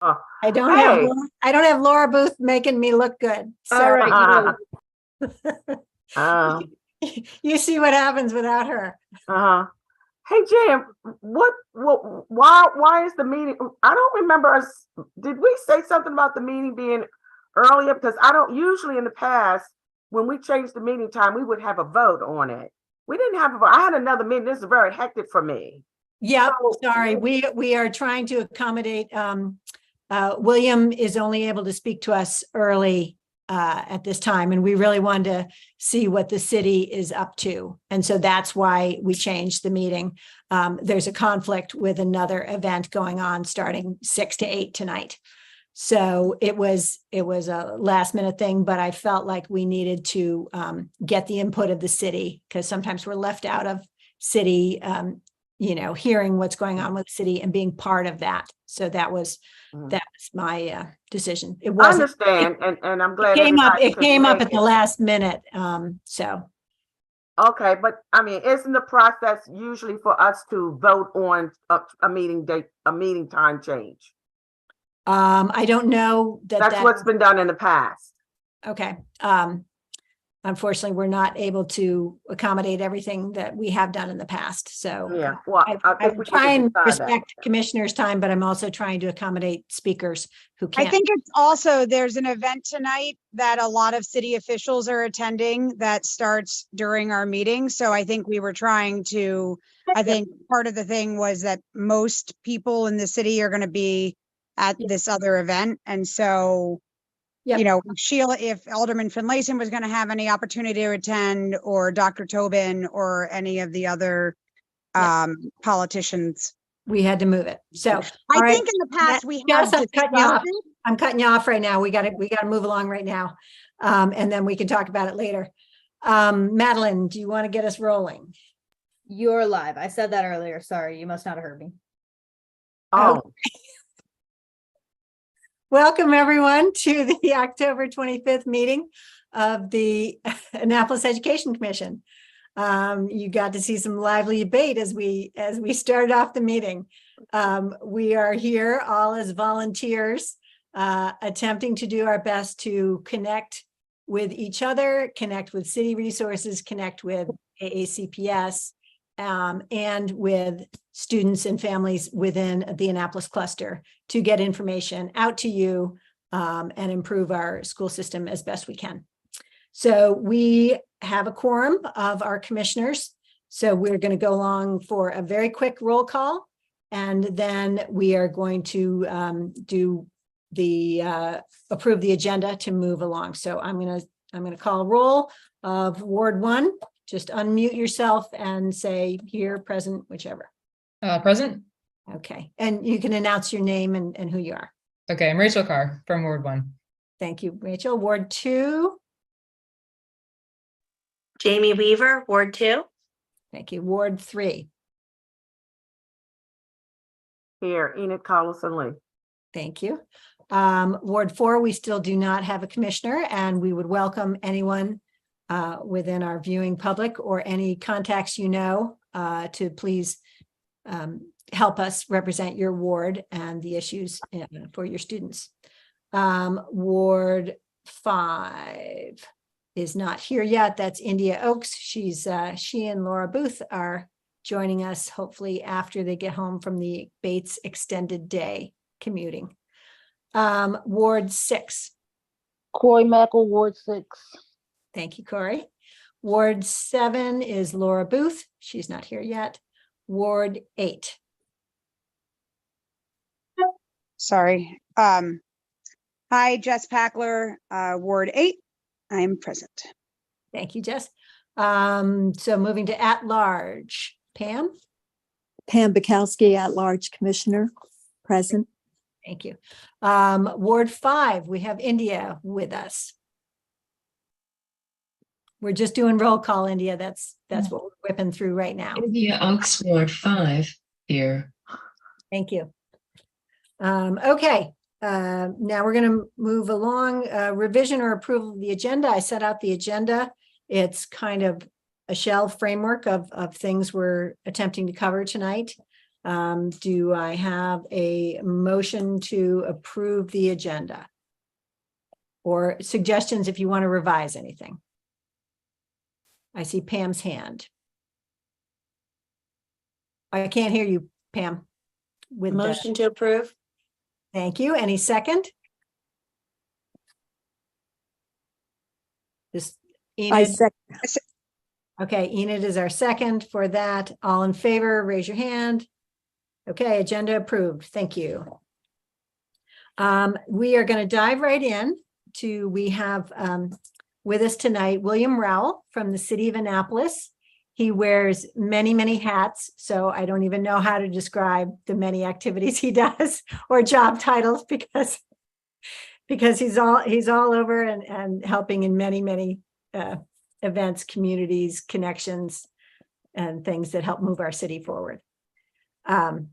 Oh, I don't hey. have Laura Booth making me look good. So All right. you see what happens without her. Hey, Jan, why is the meeting? I don't remember us. Did we say something about the meeting being earlier? Because I don't usually in the past, when we changed the meeting time, we would have a vote on it. We didn't have a vote. I had another meeting. This is very hectic for me. Yep, So- sorry. We are trying to accommodate, William is only able to speak to us early at this time, and we really wanted to see what the city is up to. And so that's why we changed the meeting. There's a conflict with another event going on starting 6 to 8 tonight. So it was a last minute thing, but I felt like we needed to get the input of the city, because sometimes we're left out of city, hearing what's going on with the city and being part of that. So that was my decision. It I wasn't. understand, and I'm glad It came up make at the last minute. So Okay, but I mean, isn't the process usually for us to vote on a meeting date, a meeting time change? I don't know That's what's been done in the past. Okay. Unfortunately, we're not able to accommodate everything that we have done in the past. So Yeah, well, I think I'm we trying should to decide that. respect commissioners' time, but I'm also trying to accommodate speakers who I can't. think it's also, there's an event tonight that a lot of city officials are attending that starts during our meeting. So I think we were trying to, I think part of the thing was that most people in the city are going to be at this other event. And so, Yep. Sheila, if Alderman Finlayson was going to have any opportunity to attend, or Dr. Tobin, or any of the other politicians. We had to move it. So I think in the past we have Jess, I'm cutting you off. discussed it. I'm cutting you off right now. We got to move along right now. And then we can talk about it later. Madeline, do you want to get us rolling? You're live. I said that earlier. Sorry, you must not have heard me. Oh, Welcome everyone to the October 25th meeting of the Annapolis Education Commission. You got to see some lively debate as we started off the meeting. We are here all as volunteers, attempting to do our best to connect with each other, connect with city resources, connect with AACPS, and with students and families within the Annapolis cluster to get information out to you and improve our school system as best we can. So we have a quorum of our commissioners. So we're going to go along for a very quick roll call, and then we are going to approve the agenda to move along. So I'm going to call roll of Ward 1. Just unmute yourself and say here, present, whichever. Present. Okay, and you can announce your name and who you are. Okay, I'm Rachel Carr from Ward 1. Thank you, Rachel. Ward 2. Jamie Weaver, Ward 2. Thank you. Ward 3. here, Enid Collison-Lee. Thank you. Ward 4, we still do not have a commissioner, and we would welcome anyone within our viewing public or any contacts to please help us represent your ward and the issues for your students. Ward 5 is not here yet. That's India Oaks. She and Laura Booth are joining us hopefully after they get home from the Bates extended day commuting. Ward 6. Corey Mackel, Ward 6. Thank you, Corey. Ward 7 is Laura Booth. She's not here yet. Ward 8. Sorry. Hi, Jess Packler, Ward 8. I'm present. Thank you, Jess. So moving to at-large. Pam? Pam Bukowski, at-large commissioner, present. Thank you. Ward 5, we have India with us. We're just doing roll call, India. That's what we're whipping through right now. India Oaks, Ward 5 here. Thank you. Okay. Now we're going to move along. Revision or approval of the agenda. I set out the agenda. It's kind of a shell framework of things we're attempting to cover tonight. Do I have a motion to approve the agenda? Or suggestions if you want to revise anything? I see Pam's hand. I can't hear you, Pam. With the- Motion to approve? Thank you. Any second? This I Enid. second. Okay, Enid is our second for that. All in favor, raise your hand. Okay, agenda approved. Thank you. We are going to dive right in to, we have with us tonight, William Rowell from the city of Annapolis. He wears many, many hats, so I don't even know how to describe the many activities he does or job titles because he's all over and helping in many, many events, communities, connections, and things that help move our city forward.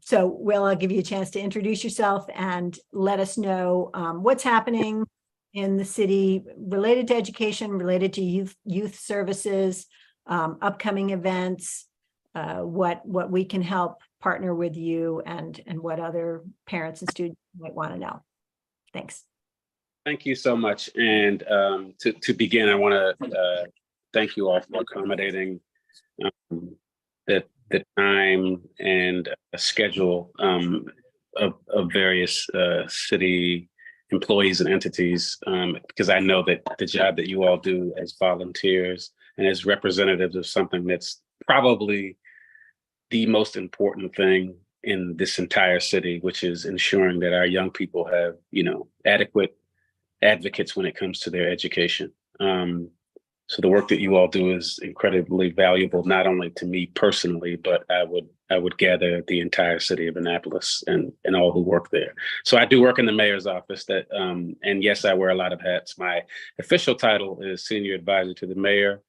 So Will, I'll give you a chance to introduce yourself and let us know what's happening in the city related to education, related to youth services, upcoming events, what we can help partner with you and what other parents and students might want to know. Thanks. Thank you so much. And to begin, I want to thank you all for accommodating the time and schedule of various city employees and entities, because I know that the job that you all do as volunteers and as representatives of something that's probably the most important thing in this entire city, which is ensuring that our young people have, adequate advocates when it comes to their education. So the work that you all do is incredibly valuable, not only to me personally, but I would gather the entire city of Annapolis and all who work there. So I do work in the mayor's office and yes, I wear a lot of hats. My official title is senior advisor to the mayor.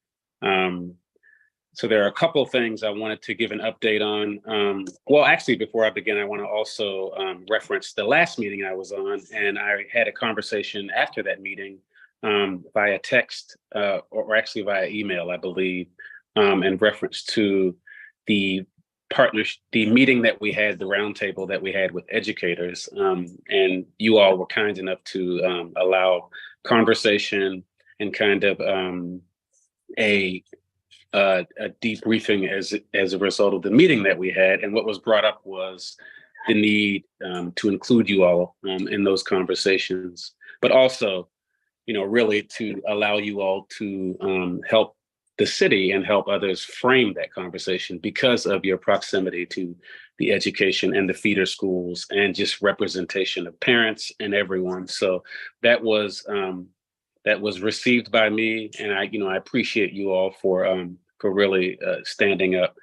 So there are a couple of things I wanted to give an update on. Well, actually, before I begin, I want to also reference the last meeting I was on, and I had a conversation after that meeting via text or actually via email, I believe, in reference to the meeting that we had, the roundtable that we had with educators, and you all were kind enough to allow conversation and kind of a debriefing as a result of the meeting that we had. And what was brought up was the need to include you all in those conversations, but also, really to allow you all to help the city and help others frame that conversation because of your proximity to the education and the feeder schools and just representation of parents and everyone. So that was received by me, and I appreciate you all for really standing up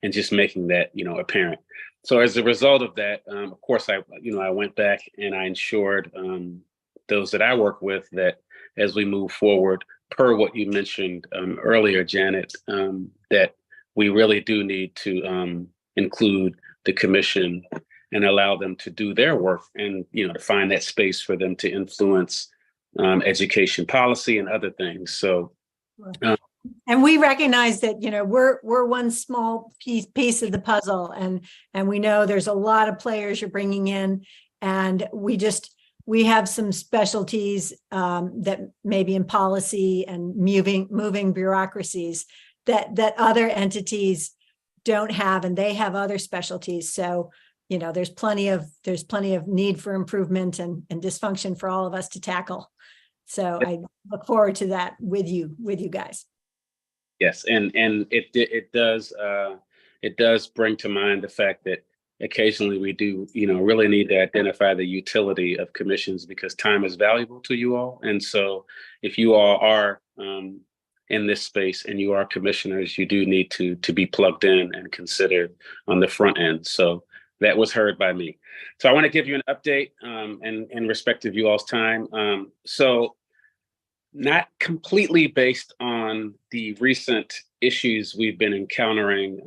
and just making that apparent. So as a result of that, of course, I went back and I ensured those that I work with that as we move forward, per what you mentioned earlier, Janet, that we really do need to include the commission and allow them to do their work and to find that space for them to influence education policy and other things. So, and we recognize that we're one small piece of the puzzle, and we know there's a lot of players you're bringing in, and we have some specialties that maybe in policy and moving bureaucracies that other entities don't have, and they have other specialties. So there's plenty of need for improvement and dysfunction for all of us to tackle. So I look forward to that with you guys. Yes, and it does bring to mind the fact that occasionally we do really need to identify the utility of commissions because time is valuable to you all. And so if you all are in this space and you are commissioners, you do need to be plugged in and considered on the front end. So that was heard by me. So I want to give you an update in respect of you all's time. So not completely based on the recent issues we've been encountering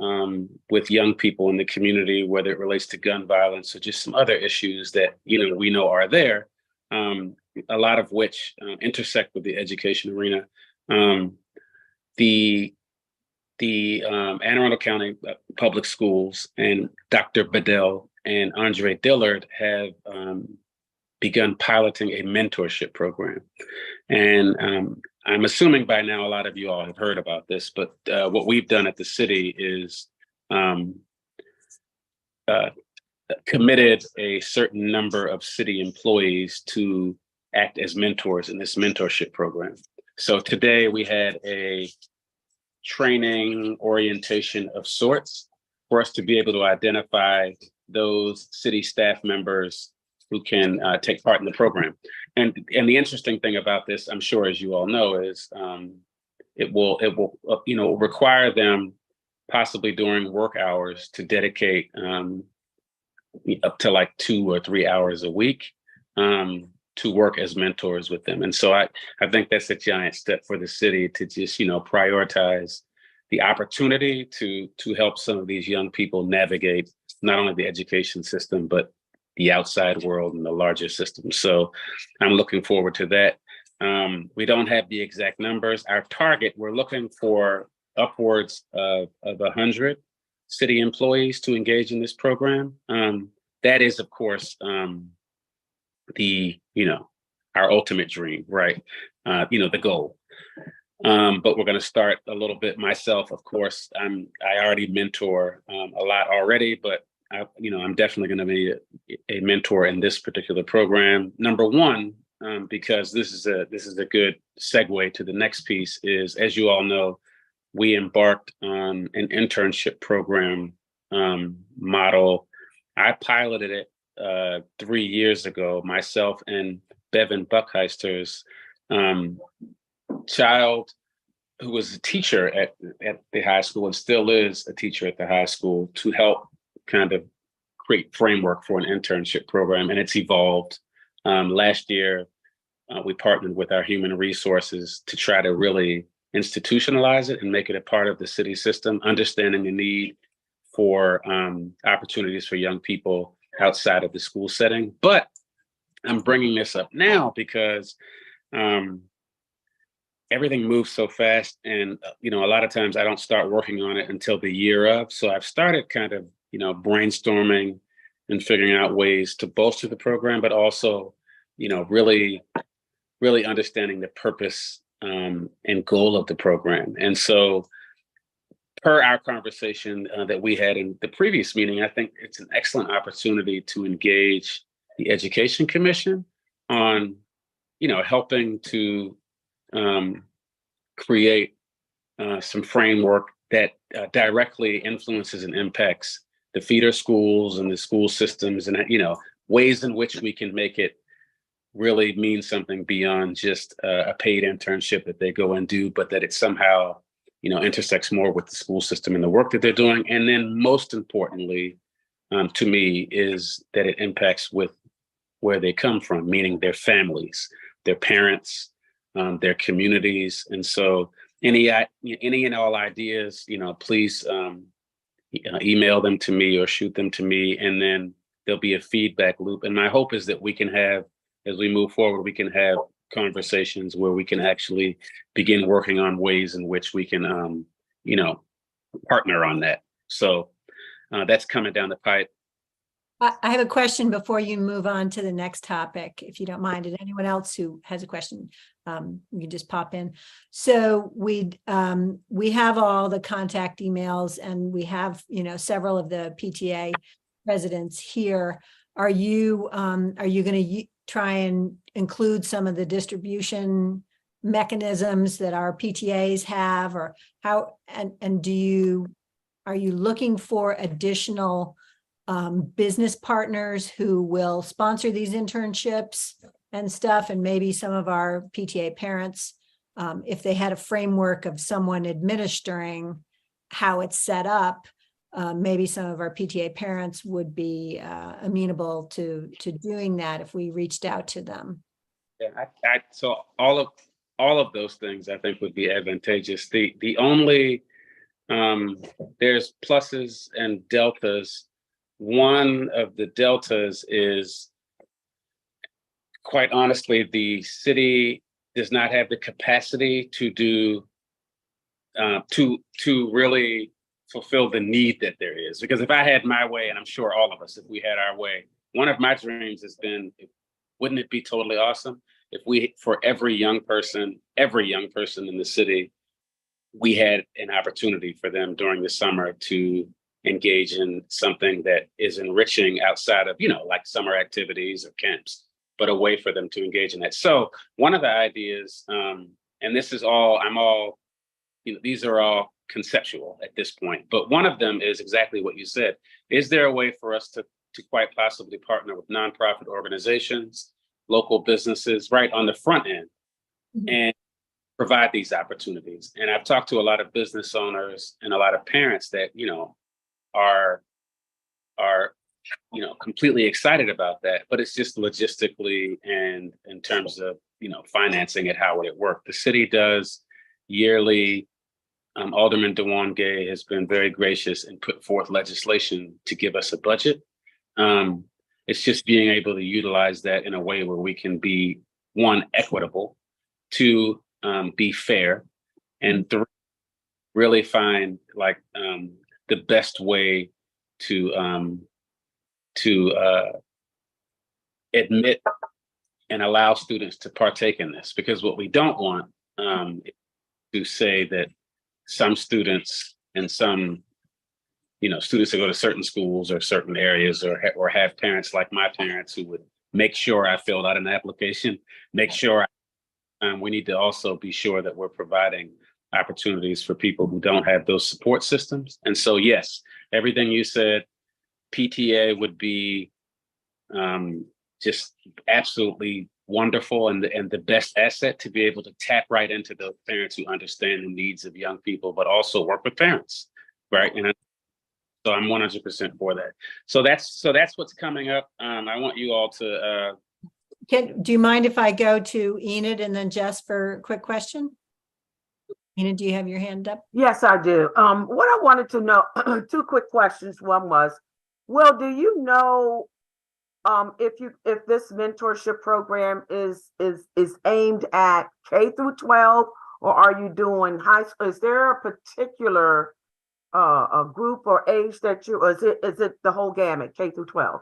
with young people in the community, whether it relates to gun violence or just some other issues that we know are there, a lot of which intersect with the education arena. The the Anne Arundel County Public Schools and Dr. Bedell and Andre Dillard have begun piloting a mentorship program. And I'm assuming by now a lot of you all have heard about this, but what we've done at the city is committed a certain number of city employees to act as mentors in this mentorship program. So today we had a training orientation of sorts for us to be able to identify those city staff members who can take part in the program. And the interesting thing about this, I'm sure, as you all know, is it will require them possibly during work hours to dedicate up to like 2 or 3 hours a week to work as mentors with them. And so I think that's a giant step for the city to just, prioritize the opportunity to help some of these young people navigate not only the education system, but the outside world and the larger system. So I'm looking forward to that. We don't have the exact numbers. Our target, we're looking for upwards of 100 city employees to engage in this program. That is, of course, our ultimate dream, right? The goal. But we're going to start a little bit. Myself, of course, I already mentor a lot already, but I'm definitely going to be a mentor in this particular program. Number one, because this is a good segue to the next piece, is, as you all know, we embarked on an internship program model. I piloted it 3 years ago, myself and Bevan Buckheister's child, who was a teacher at the high school and still is a teacher at the high school, to help kind of create framework for an internship program. And it's evolved. Last year, we partnered with our human resources to try to really institutionalize it and make it a part of the city system, understanding the need for opportunities for young people outside of the school setting. But I'm bringing this up now because everything moves so fast, and a lot of times I don't start working on it until the year of. So I've started kind of brainstorming and figuring out ways to bolster the program, but also really understanding the purpose and goal of the program. And so, per our conversation that we had in the previous meeting, I think it's an excellent opportunity to engage the Education Commission on, helping to create some framework that directly influences and impacts the feeder schools and the school systems, and ways in which we can make it really mean something beyond just a paid internship that they go and do, but that it somehow intersects more with the school system and the work that they're doing. And then most importantly, to me, is that it impacts with where they come from, meaning their families, their parents, their communities. And so any and all ideas, please email them to me or shoot them to me, and then there'll be a feedback loop. And my hope is that we can have, as we move forward, we can have conversations where we can actually begin working on ways in which we can, partner on that. So that's coming down the pipe. I have a question before you move on to the next topic, if you don't mind. And anyone else who has a question, you can just pop in. So we have all the contact emails, and we have several of the PTA presidents here. Are you going to try and include some of the distribution mechanisms that our PTAs have, or how? And are you looking for additional business partners who will sponsor these internships and stuff? And maybe some of our PTA parents, if they had a framework of someone administering how it's set up, maybe some of our PTA parents would be amenable to doing that if we reached out to them. Yeah, so all of those things I think would be advantageous. The only there's pluses and deltas. One of the deltas is, quite honestly, the city does not have the capacity to do to really fulfill the need that there is. Because if I had my way, and I'm sure all of us, if we had our way, one of my dreams has been, wouldn't it be totally awesome if we, for every young person in the city, we had an opportunity for them during the summer to engage in something that is enriching outside of, like summer activities or camps, but a way for them to engage in that. So one of the ideas, and this is all, these are all conceptual at this point, but one of them is exactly what you said. Is there a way for us to quite possibly partner with nonprofit organizations, local businesses, right on the front end, and provide these opportunities? And I've talked to a lot of business owners and a lot of parents that, are completely excited about that, but it's just logistically and in terms of, financing it, how would it work? The city does yearly. Alderman Dewan Gay has been very gracious and put forth legislation to give us a budget. It's just being able to utilize that in a way where we can be, one, equitable, two, be fair, and three, really find the best way to admit and allow students to partake in this. Because what we don't want is to say that some students and some, students that go to certain schools or certain areas or have parents like my parents who would make sure I filled out an application, make sure we need to also be sure that we're providing opportunities for people who don't have those support systems. And so, yes, everything you said, PTA would be just absolutely wonderful and the best asset to be able to tap right into those parents who understand the needs of young people, but also work with parents, right? And so I'm 100% for that. So that's what's coming up. I want you all to. Do you mind if I go to Enid and then Jess for a quick question? Enid, do you have your hand up? Yes, I do. What I wanted to know, two quick questions. One was, Will, do you know if this mentorship program is aimed at K through 12, or are you doing high school? Is there a particular a group or age that or is it the whole gamut, K through 12?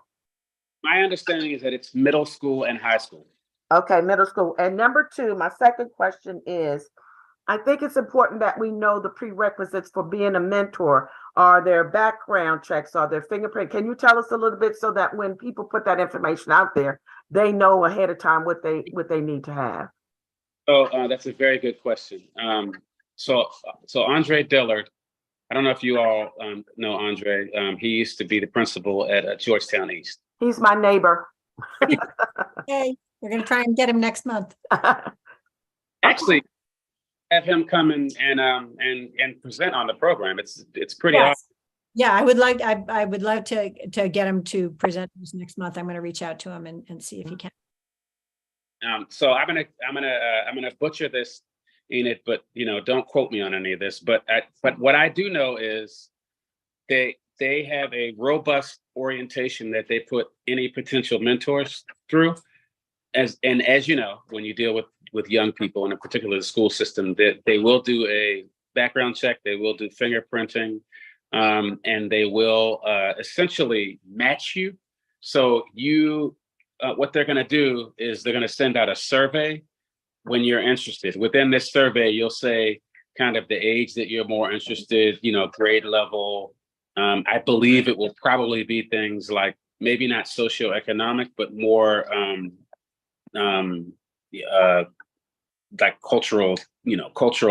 My understanding is that it's middle school and high school. Okay, middle school. And number two, my second question is, I think it's important that we know the prerequisites for being a mentor. Are there background checks? Are there fingerprint? Can you tell us a little bit so that when people put that information out there, they know ahead of time what they need to have? Oh, that's a very good question. So Andre Dillard, I don't know if you all know Andre. He used to be the principal at Georgetown East. He's my neighbor. Okay, we're going to try and get him next month. Actually, have him come and present on the program. It's pretty awesome. Yeah, I would love to get him to present this next month. I'm going to reach out to him and see if he can. So I'm gonna butcher this, Enid, but don't quote me on any of this. But what I do know is they have a robust orientation that they put any potential mentors through. As you know, when you deal with young people, and in particular the school system, they will do a background check, they will do fingerprinting, and they will essentially match you. So what they're going to do is they're going to send out a survey when you're interested. Within this survey, you'll say kind of the age that you're more interested, grade level. I believe it will probably be things like maybe not socioeconomic, but more like cultural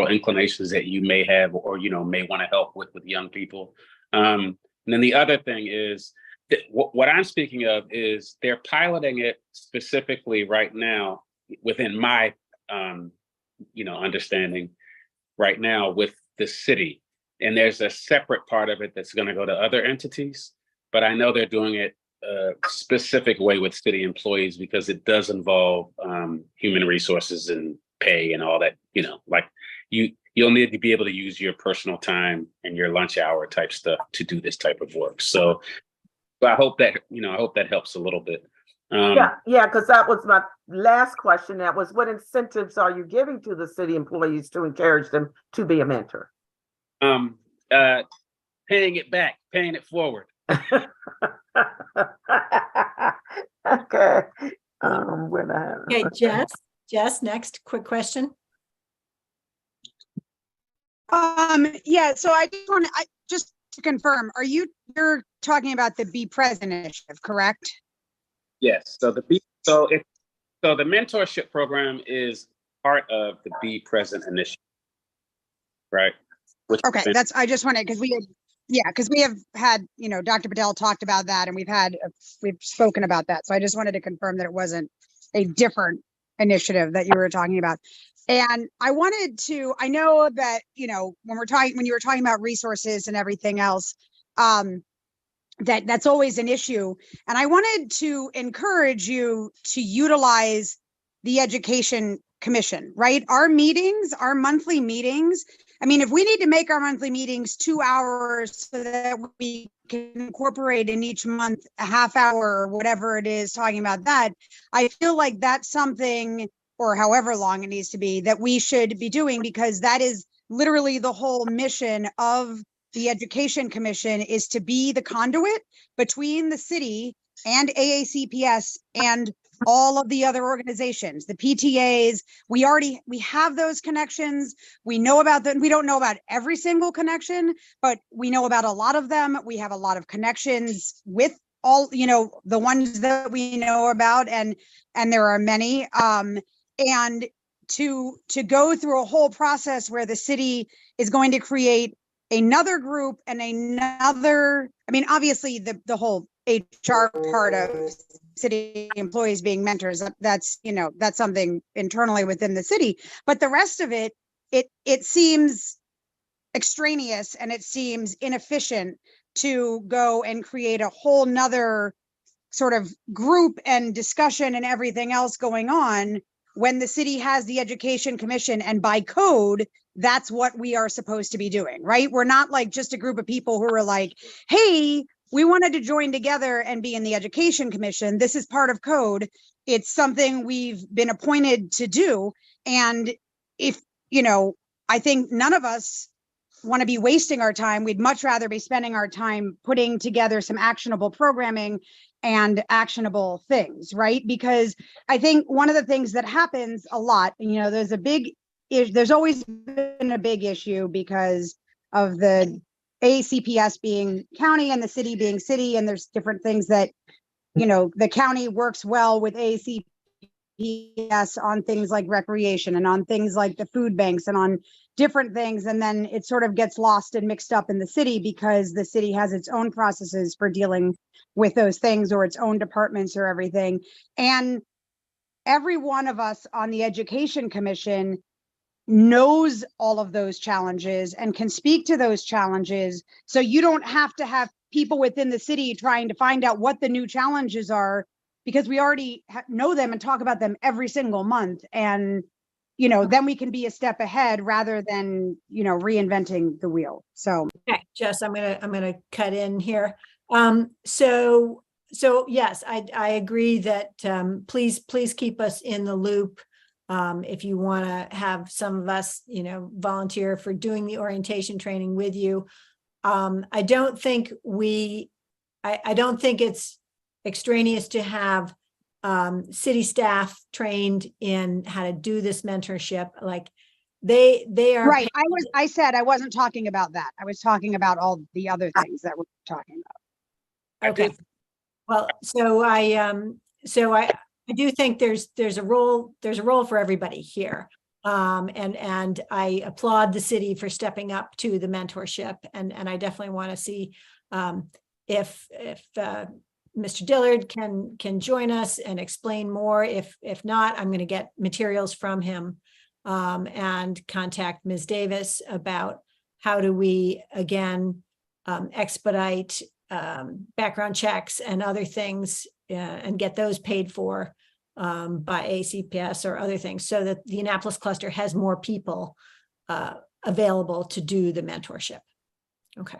inclinations that you may have or may want to help with young people. And then the other thing is that what I'm speaking of is they're piloting it specifically right now within my understanding right now with the city. And there's a separate part of it that's going to go to other entities, but I know they're doing it a specific way with city employees because it does involve human resources and pay and all that, like you'll need to be able to use your personal time and your lunch hour type stuff to do this type of work. So I hope that, helps a little bit. Yeah, because that was my last question. That was, what incentives are you giving to the city employees to encourage them to be a mentor? Um, uh, paying it back, paying it forward. Okay. When I Okay, Jess, next, quick question. Yeah, so I just to confirm, you're talking about the Be Present initiative, correct? Yes. So the mentorship program is part of the Be Present initiative, right? Okay, I just wanted, because we have had, Dr. Patel talked about that and we've spoken about that. So I just wanted to confirm that it wasn't a different initiative that you were talking about. And I know that, when you were talking about resources and everything else, that's always an issue. And I wanted to encourage you to utilize the Education Commission, right? Our monthly meetings, I mean, if we need to make our monthly meetings 2 hours so that we can incorporate in each month a half hour or whatever it is talking about that, I feel like that's something, or however long it needs to be, that we should be doing, because that is literally the whole mission of the Education Commission, is to be the conduit between the city and AACPS and all of the other organizations, the PTAs. We have those connections. We know about them. We don't know about every single connection, but we know about a lot of them. We have a lot of connections with all, the ones that we know about, and there are many. And to go through a whole process where the city is going to create another group and another, I mean, obviously the whole HR part of city employees being mentors, that's something internally within the city, but the rest of it seems extraneous and it seems inefficient to go and create a whole nother sort of group and discussion and everything else going on when the city has the Education Commission, and by code, that's what we are supposed to be doing, right? We're not like just a group of people who are like, hey, we wanted to join together and be in the Education Commission. This is part of code. It's something we've been appointed to do. And if, I think none of us want to be wasting our time. We'd much rather be spending our time putting together some actionable programming and actionable things, right? Because I think one of the things that happens a lot, there's always been a big issue because of the ACPS being county and the city being city, and there's different things that, the county works well with ACPS on things like recreation and on things like the food banks and on different things. And then it sort of gets lost and mixed up in the city because the city has its own processes for dealing with those things, or its own departments or everything. And every one of us on the Education Commission knows all of those challenges and can speak to those challenges. So you don't have to have people within the city trying to find out what the new challenges are, because we already know them and talk about them every single month. And, then we can be a step ahead rather than, reinventing the wheel. So. Okay, Jess, I'm gonna cut in here. So yes, I agree that, please keep us in the loop. If you want to have some of us, volunteer for doing the orientation training with you. I don't think it's extraneous to have city staff trained in how to do this mentorship. Like they are right. I said I wasn't talking about that. I was talking about all the other things that we're talking about. Okay. Well, so I do think there's a role for everybody here. And I applaud the city for stepping up to the mentorship, and I definitely want to see if Mr. Dillard can join us and explain more. If not, I'm going to get materials from him and contact Ms. Davis about how do we again expedite background checks and other things and get those paid for by ACPS or other things, so that the Annapolis cluster has more people available to do the mentorship. Okay.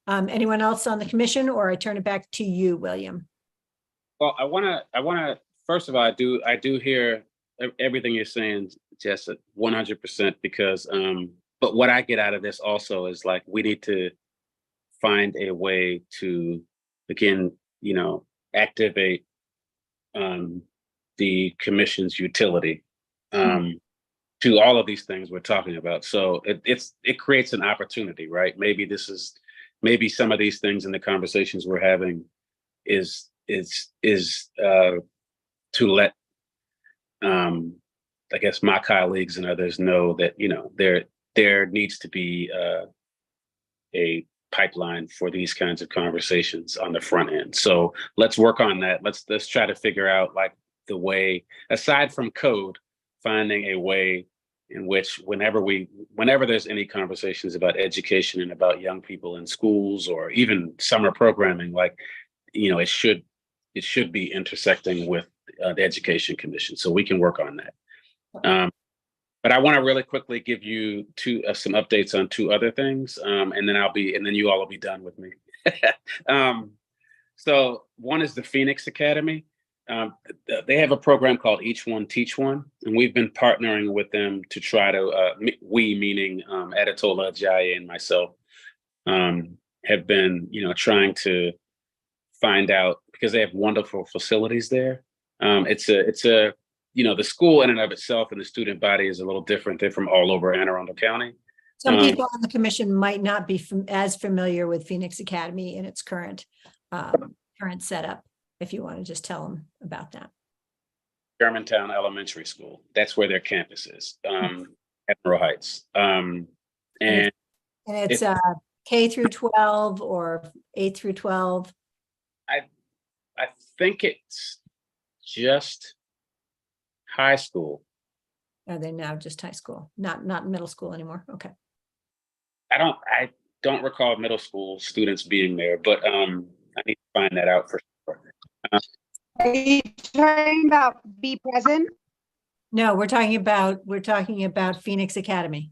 Anyone else on the commission, or I turn it back to you, William? Well, I want to, first of all, I do hear everything you're saying, Jess, 100%, because but what I get out of this also is like, we need to find a way to, again, activate the commission's utility to all of these things we're talking about. So it creates an opportunity, right? Maybe some of these things in the conversations we're having is to let I guess my colleagues and others know that there needs to be a pipeline for these kinds of conversations on the front end. So let's work on that. Let's try to figure out like the way, aside from code, finding a way in which whenever there's any conversations about education and about young people in schools or even summer programming, like, it should be intersecting with the Education Commission. So we can work on that. But I want to really quickly give you some updates on two other things, and then you all will be done with me. So one is the Phoenix Academy. They have a program called Each One Teach One, and we've been partnering with them to try to, we meaning Adetola Ajayi and myself, have been, trying to find out, because they have wonderful facilities there. It's a the school in and of itself and the student body is a little different. They're from all over Anne Arundel County. Some people on the commission might not be as familiar with Phoenix Academy in its current setup. If you want to just tell them about that. Germantown Elementary School. That's where their campus is, Admiral Heights. And it's K through 12 or 8 through 12. I think it's just high school. Are they now just high school, not middle school anymore? Okay. I don't recall middle school students being there, but I need to find that out for sure. Are you talking about Be Present? No, we're talking about Phoenix Academy.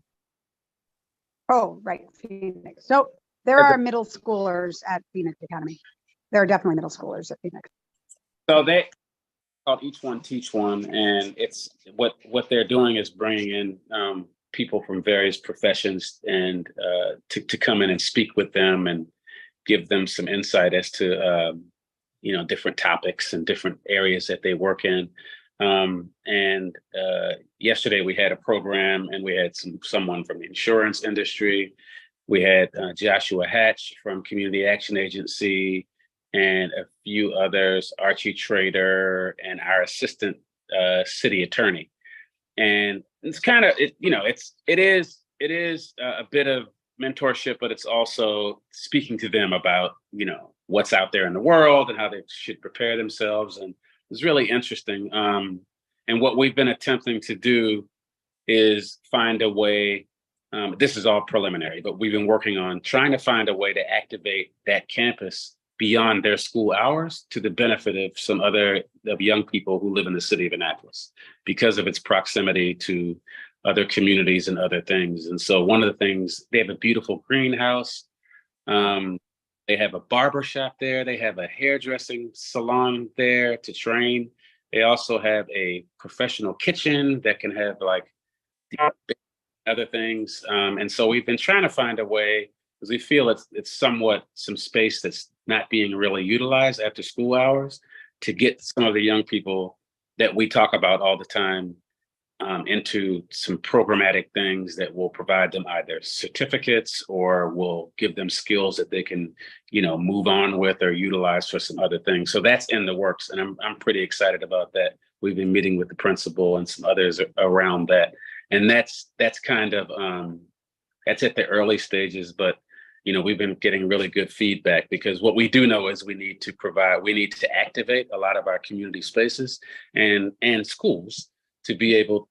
Oh, right, Phoenix. So there are middle schoolers at Phoenix Academy. There are definitely middle schoolers at Phoenix. So they called Each One Teach One, and it's what they're doing is bringing in people from various professions and to come in and speak with them and give them some insight as to different topics and different areas that they work in. And yesterday we had a program, and we had someone from the insurance industry. We had Joshua Hatch from Community Action Agency, and a few others, Archie Trader, and our assistant city attorney. And it's kind of it is a bit of mentorship, but it's also speaking to them about what's out there in the world and how they should prepare themselves. And it's really interesting. And what we've been attempting to do is find a way. This is all preliminary, but we've been working on trying to find a way to activate that campus beyond their school hours to the benefit of some other young people who live in the city of Annapolis because of its proximity to other communities and other things. And so one of the things, they have a beautiful greenhouse. They have a barber shop there. They have a hairdressing salon there to train. They also have a professional kitchen that can have like other things. And so we've been trying to find a way, because we feel it's somewhat some space that's not being really utilized after school hours, to get some of the young people that we talk about all the time into some programmatic things that will provide them either certificates or will give them skills that they can, move on with or utilize for some other things. So that's in the works, and I'm pretty excited about that. We've been meeting with the principal and some others around that, and that's kind of that's at the early stages, but we've been getting really good feedback, because what we do know is we need to activate a lot of our community spaces and schools to be able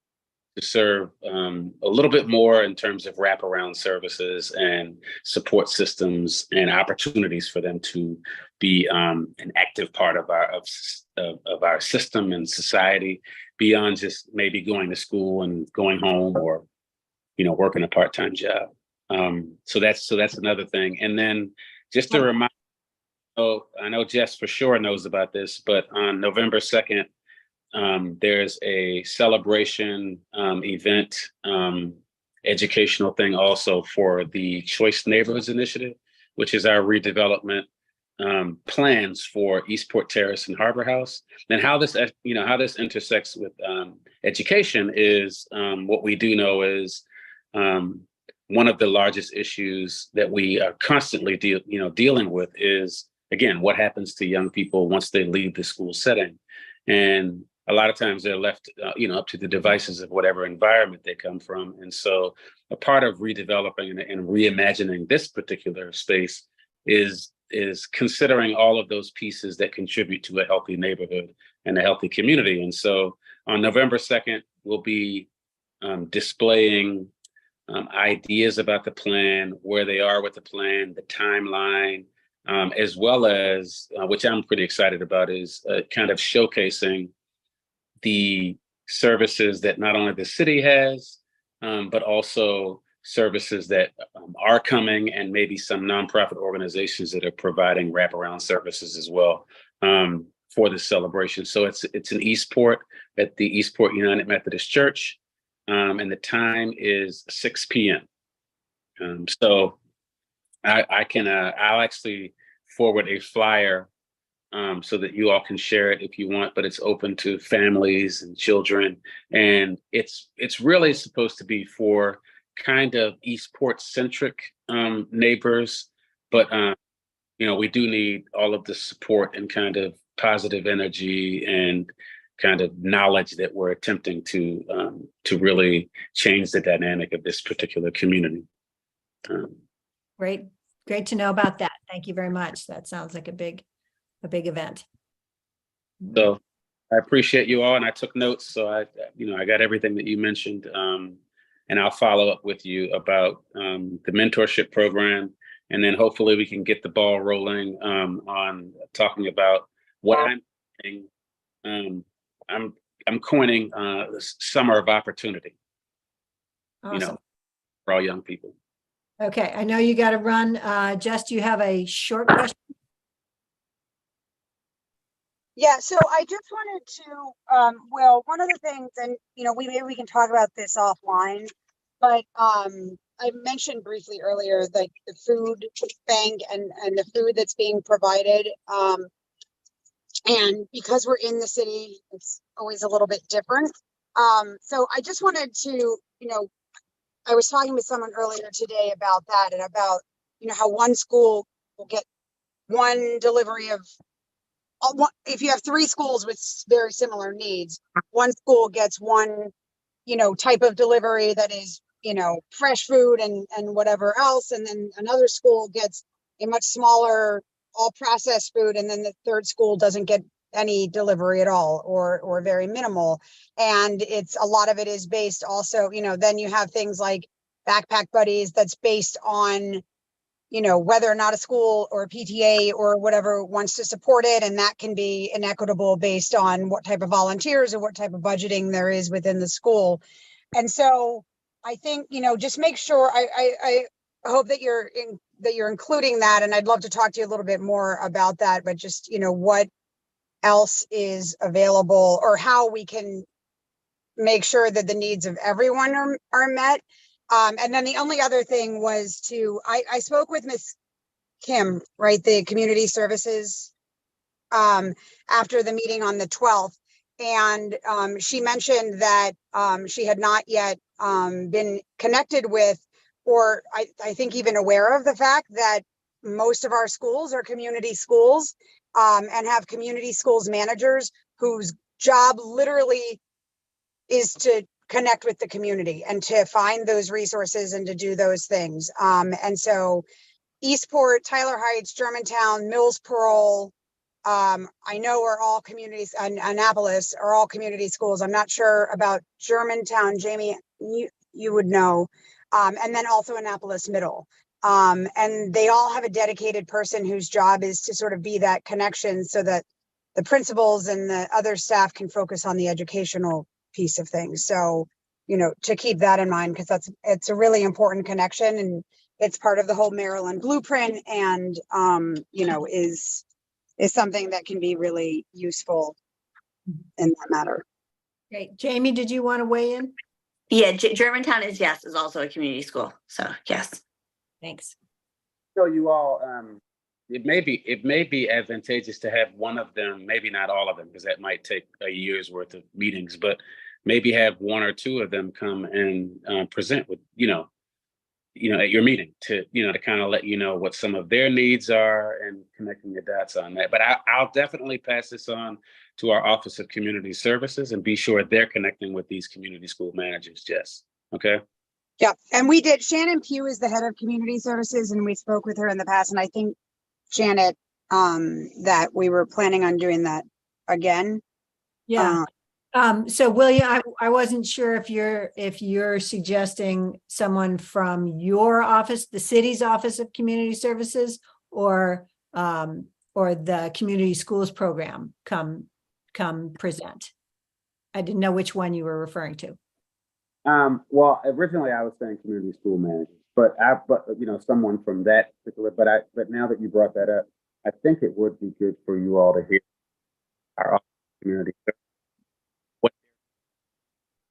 to serve a little bit more in terms of wraparound services and support systems and opportunities for them to be an active part of our system and society, beyond just maybe going to school and going home or working a part-time job. So that's another thing. And then just to remind, I know Jess for sure knows about this, but on November 2nd, there's a celebration event educational thing also for the Choice Neighborhoods Initiative, which is our redevelopment plans for Eastport Terrace and Harbor House. And how this, how this intersects with education is what we do know is one of the largest issues that we are constantly dealing with is, again, what happens to young people once they leave the school setting. And a lot of times they're left, up to the devices of whatever environment they come from. And so a part of redeveloping and reimagining this particular space is considering all of those pieces that contribute to a healthy neighborhood and a healthy community. And so on November 2nd, we'll be displaying ideas about the plan, where they are with the plan, the timeline, as well as, which I'm pretty excited about, is kind of showcasing the services that not only the city has, but also services that are coming, and maybe some nonprofit organizations that are providing wraparound services as well for the celebration. So it's in Eastport at the Eastport United Methodist Church, and the time is 6 p.m. So I'll actually forward a flyer so that you all can share it if you want, but it's open to families and children. And it's really supposed to be for kind of Eastport centric neighbors, but we do need all of the support and kind of positive energy and kind of knowledge that we're attempting to really change the dynamic of this particular community. Great to know about that. Thank you very much. That sounds like a big event. So I appreciate you all, and I took notes. So I got everything that you mentioned, and I'll follow up with you about the mentorship program, and then hopefully we can get the ball rolling on talking about what I'm doing. I'm coining the summer of opportunity, Awesome. for all young people. Okay, I know you got to run. Jess, do you have a short question? Yeah, so I just wanted to, well, one of the things, and maybe we can talk about this offline, but I mentioned briefly earlier, like the food bank and the food that's being provided. And because we're in the city, it's always a little bit different. So I just wanted to, I was talking with someone earlier today about that, and about, how one school will get one delivery of, if you have 3 schools with very similar needs, one school gets one, type of delivery that is, fresh food and whatever else. And then another school gets a much smaller, all processed food. And then the third school doesn't get any delivery at all, or very minimal. And a lot of it is based also, then you have things like Backpack Buddies that's based on, whether or not a school or a PTA or whatever wants to support it. And that can be inequitable based on what type of volunteers or what type of budgeting there is within the school. And so I think, just make sure, I hope that you're including that. And I'd love to talk to you a little bit more about that, but just, what else is available, or how we can make sure that the needs of everyone are met. And then the only other thing was I spoke with Miss Kim, right, the community services, after the meeting on the 12th. And she mentioned that she had not yet been connected with, or I think even aware of the fact that most of our schools are community schools, and have community schools managers whose job literally is to connect with the community and to find those resources and to do those things. And so Eastport, Tyler Heights, Germantown, Mills Parole, I know are all communities, and Annapolis are all community schools. I'm not sure about Germantown, Jamie, you would know. And then also Annapolis Middle. And they all have a dedicated person whose job is to sort of be that connection, so that the principals and the other staff can focus on the educational piece of things. So, to keep that in mind, because it's a really important connection, and it's part of the whole Maryland blueprint, and, is something that can be really useful in that matter. Great. Jamie, did you want to weigh in? Yeah, Germantown is also a community school. So yes. Thanks. So you all, it may be advantageous to have one of them, maybe not all of them, because that might take a year's worth of meetings, but maybe have one or two of them come and present with, at your meeting to kind of let you know what some of their needs are and connecting the dots on that. But I'll definitely pass this on to our Office of Community Services and be sure they're connecting with these community school managers, Jess. Okay. Yeah, and we did. Shannon Pugh is the head of community services, and we spoke with her in the past, and I think Janet, that we were planning on doing that again. Yeah. So William, I wasn't sure if you're suggesting someone from your office, the city's Office of Community Services, or the community schools program come present. I didn't know which one you were referring to. Well, originally I was saying community school managers, but someone from that particular, but now that you brought that up, I think it would be good for you all to hear our community.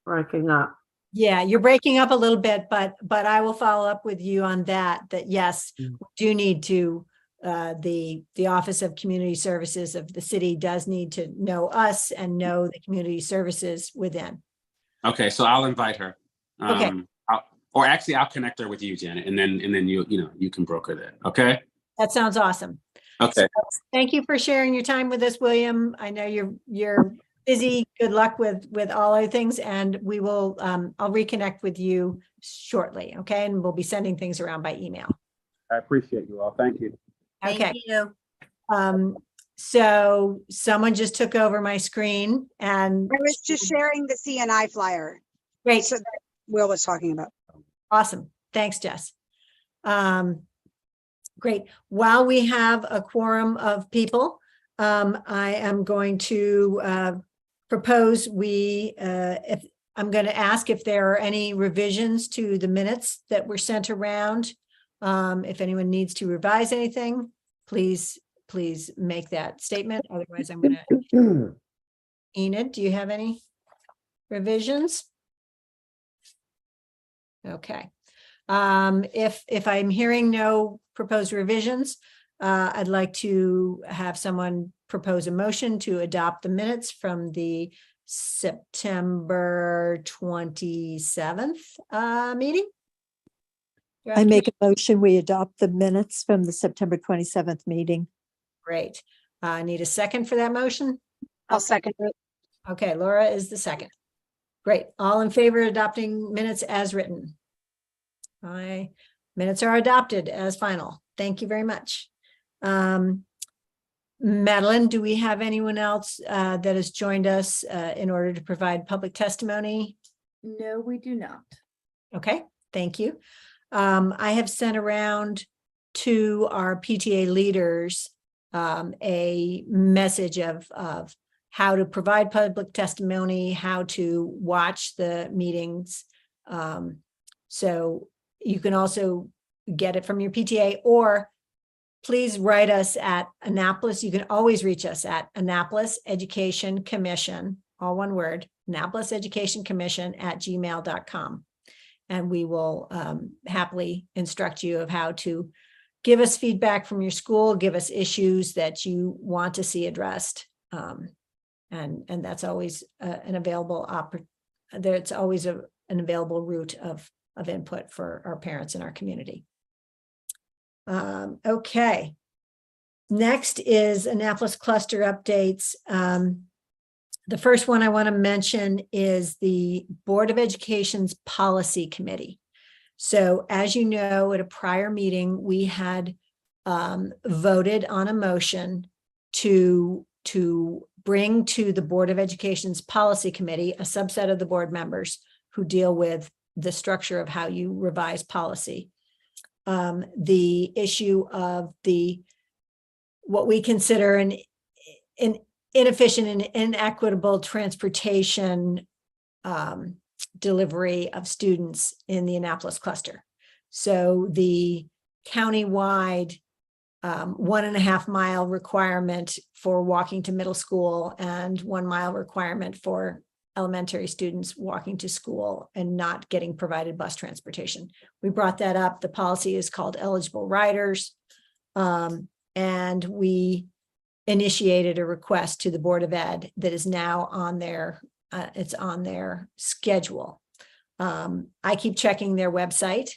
Breaking up. Yeah, you're breaking up a little bit, but I will follow up with you on that yes, we do need to, the Office of Community Services of the city does need to know us and know the community services within. Okay, so I'll invite her. Okay. I'll connect her with you, Janet, and then you can broker that. Okay. That sounds awesome. Okay. So, thank you for sharing your time with us, William. I know you're busy. Good luck with all other things, and we will. I'll reconnect with you shortly. Okay, and we'll be sending things around by email. I appreciate you all. Thank you. Okay. Thank you. So someone just took over my screen, and I was just sharing the CNI flyer. great. So that Will was talking about. Awesome. Thanks, Jess. Great. While we have a quorum of people, I am going to propose if I'm going to ask if there are any revisions to the minutes that were sent around. If anyone needs to revise anything, please make that statement. Otherwise, I'm going to. Enid, do you have any revisions? Okay. If I'm hearing no proposed revisions, I'd like to have someone propose a motion to adopt the minutes from the September 27th meeting. I make a motion, we adopt the minutes from the September 27th meeting. Great. I need a second for that motion. I'll second it. Okay, Laura is the second. Great. All in favor of adopting minutes as written? Aye. Minutes are adopted as final. Thank you very much. Madeline, do we have anyone else that has joined us in order to provide public testimony? No, we do not. Okay, thank you. I have sent around to our PTA leaders a message of how to provide public testimony, how to watch the meetings. So you can also get it from your PTA, or please write us at Annapolis. You can always reach us at Annapolis Education Commission, all one word, Annapolis Education Commission @gmail.com. And we will happily instruct you of how to give us feedback from your school, give us issues that you want to see addressed. And that's always an available there's always an available route of input for our parents in our community. Okay. Next is Annapolis cluster updates. The first one I want to mention is the Board of Education's Policy Committee. So as you know, at a prior meeting, we had voted on a motion to bring to the Board of Education's Policy Committee a subset of the board members who deal with the structure of how you revise policy. The issue of what we consider an inefficient and inequitable transportation delivery of students in the Annapolis cluster. So the countywide 1.5 mile requirement for walking to middle school and 1 mile requirement for elementary students walking to school and not getting provided bus transportation. We brought that up. The policy is called eligible riders. And we initiated a request to the Board of Ed that is now on their, it's on their schedule. I keep checking their website.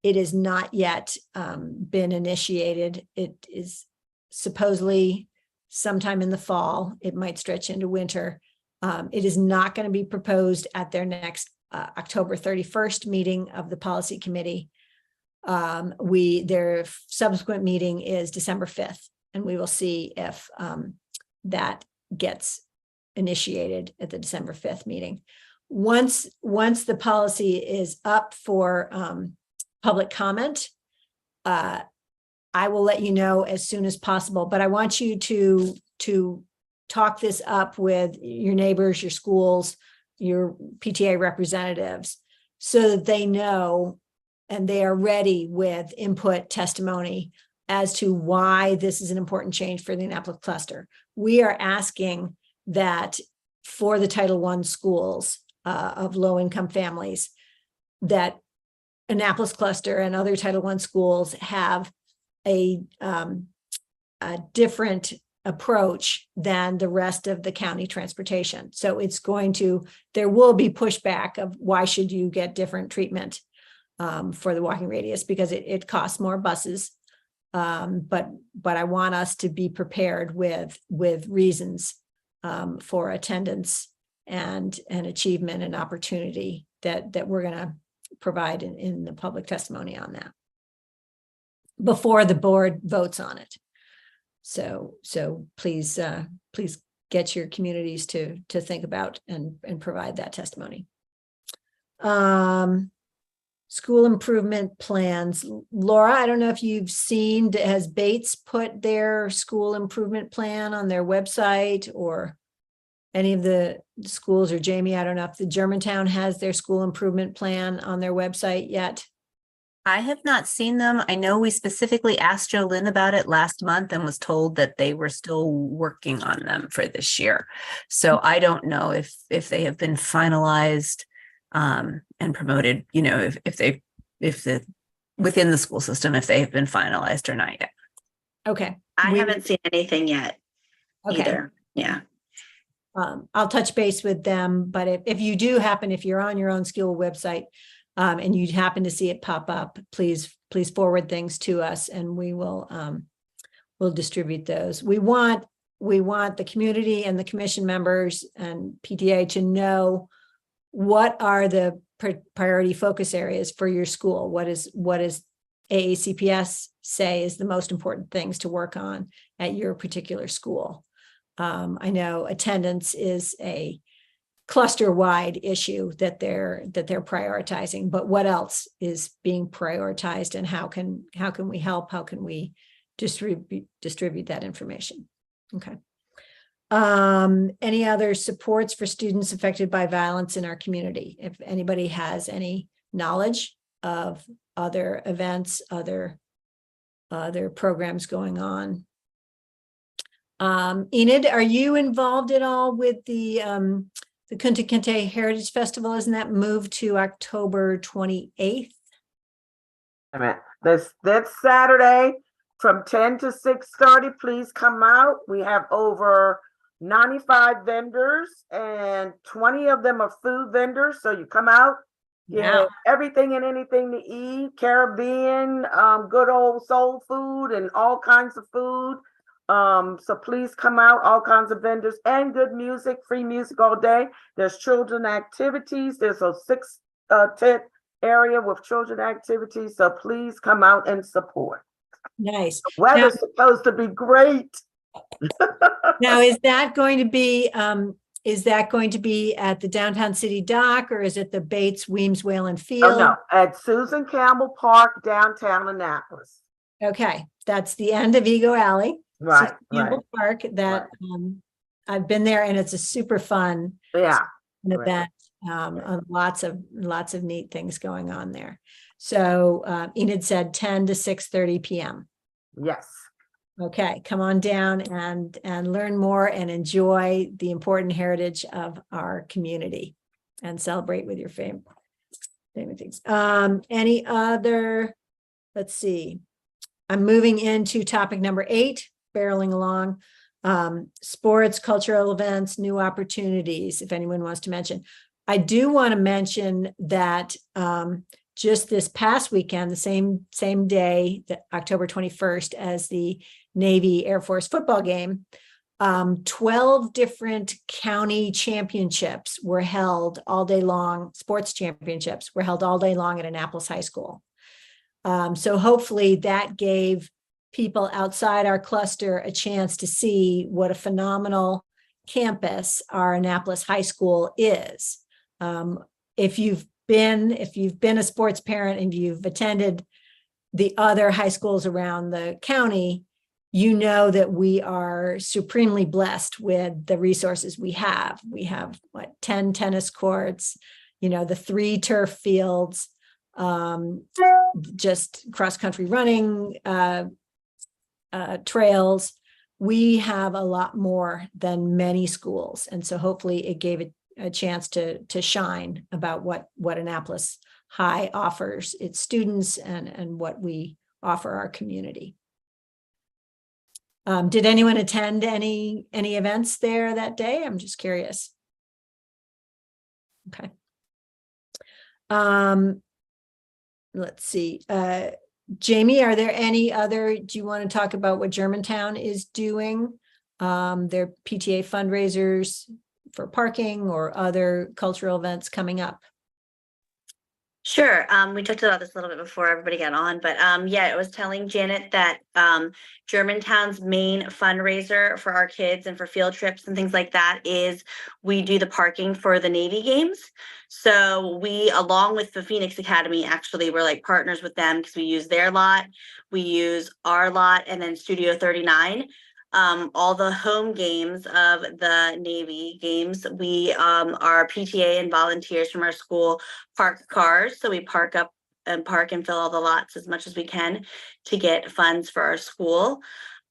It is not yet been initiated. It is supposedly sometime in the fall. It might stretch into winter. It is not going to be proposed at their next October 31st meeting of the policy committee. Their subsequent meeting is December 5th, and we will see if that gets initiated at the December 5th meeting. Once the policy is up for public comment, I will let you know as soon as possible, but I want you to talk this up with your neighbors, your schools, your PTA representatives, so that they know and they are ready with input testimony as to why this is an important change for the Annapolis cluster. We are asking that for the Title I schools of low-income families, that Annapolis cluster and other Title I schools have a different approach than the rest of the county transportation. So there will be pushback of why should you get different treatment for the walking radius, because it costs more buses. But I want us to be prepared with reasons for attendance and achievement and opportunity that we're going to provide in the public testimony on that before the board votes on it. So please get your communities to think about and provide that testimony. School improvement plans. Laura, I don't know if you've seen, has Bates put their school improvement plan on their website, or any of the schools, or Jamie, I don't know if the Germantown has their school improvement plan on their website yet. I have not seen them. I know we specifically asked Jolynn about it last month and was told that they were still working on them for this year. So I don't know if they have been finalized and promoted, you know, if within the school system, if they have been finalized or not yet. Okay. I haven't seen anything yet either. Yeah. I'll touch base with them, but if you do happen, if you're on your own school website and you happen to see it pop up, please forward things to us, and we will we'll distribute those. We want the community and the commission members and PTA to know what are the priority focus areas for your school. What is AACPS say is the most important things to work on at your particular school. I know attendance is a cluster-wide issue that they're prioritizing, but what else is being prioritized, and how can we help? How can we distribute that information? Okay. Any other supports for students affected by violence in our community? If anybody has any knowledge of other events, other programs going on. Enid, are you involved at all with the Kunta Kinte Heritage Festival? Isn't that moved to October 28th? That's Saturday from 10 to 6:30. Please come out. We have over 95 vendors, and 20 of them are food vendors. So you come out, get everything and anything to eat, Caribbean, good old soul food, and all kinds of food. So please come out, all kinds of vendors and good music, free music all day. There's children activities. There's a 6-tent area with children activities. So please come out and support. Nice. The weather's supposed to be great. Now, is that going to be at the Downtown City Dock, or is it the Bates Weems Whalen Field? Oh, no, at Susan Campbell Park, downtown Annapolis. Okay, that's the end of Ego Alley. Right, Campbell Park. That I've been there, and it's a super fun event. Lots of neat things going on there. So Enid said 10 to 6:30 p.m. Yes. Okay, come on down and learn more and enjoy the important heritage of our community and celebrate with your favorite things. Any other, let's see. I'm moving into topic number 8, barreling along. Sports, cultural events, new opportunities, if anyone wants to mention. I do want to mention that just this past weekend, the same day, October 21st, as the Navy Air Force football game, 12 different county championships were held all day long. Sports championships were held all day long at Annapolis High School. So hopefully that gave people outside our cluster a chance to see what a phenomenal campus our Annapolis High School is. If you've been a sports parent and you've attended the other high schools around the county, you know that we are supremely blessed with the resources we have. We have 10 tennis courts, the 3 turf fields, just cross-country running, trails. We have a lot more than many schools. And so hopefully it gave it a chance to shine about what Annapolis High offers its students and what we offer our community. Did anyone attend any events there that day? I'm just curious. Okay. Let's see. Jamie, are there any other, do you want to talk about what Germantown is doing? Their PTA fundraisers for parking or other cultural events coming up? Sure. We talked about this a little bit before everybody got on, but yeah, I was telling Janet that Germantown's main fundraiser for our kids and for field trips and things like that is we do the parking for the Navy games. So we, along with the Phoenix Academy, actually, we're like partners with them because we use their lot, we use our lot, and then Studio 39. All the home games of the Navy games, we our PTA and volunteers from our school park cars. So we park up and fill all the lots as much as we can to get funds for our school.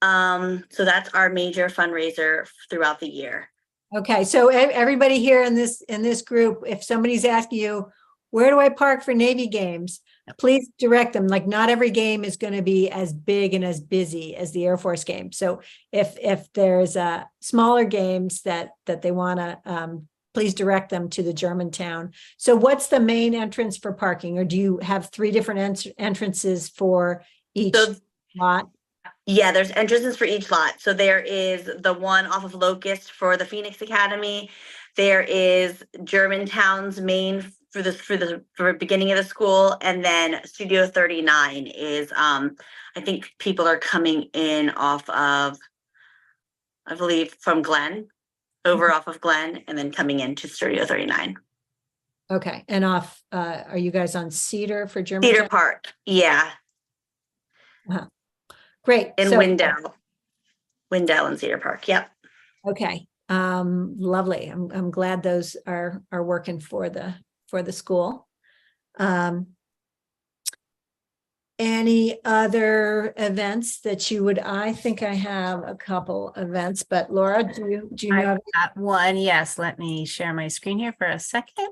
So that's our major fundraiser throughout the year. Okay, so everybody here in this group, if somebody's asking you, where do I park for Navy games? Please direct them. Like, not every game is going to be as big and as busy as the Air Force game. So if there's smaller games that they want to, please direct them to the Germantown. So what's the main entrance for parking, or do you have 3 different entrances for each lot? Yeah, there's entrances for each lot. So there is the one off of Locust for the Phoenix Academy. There is Germantown's main for beginning of the school, and then Studio 39 is I think people are coming in off of, I believe, from Glen, over off of Glen, and then coming into Studio 39. Okay, and off are you guys on Cedar for Germantown? Cedar Park, yeah. Great. And So, Windell and Cedar Park, yep. okay, lovely. I'm glad those are working for the school. Any other events that you would? I think I have a couple events, but Laura, do you know? I've got one. Yes, let me share my screen here for a second.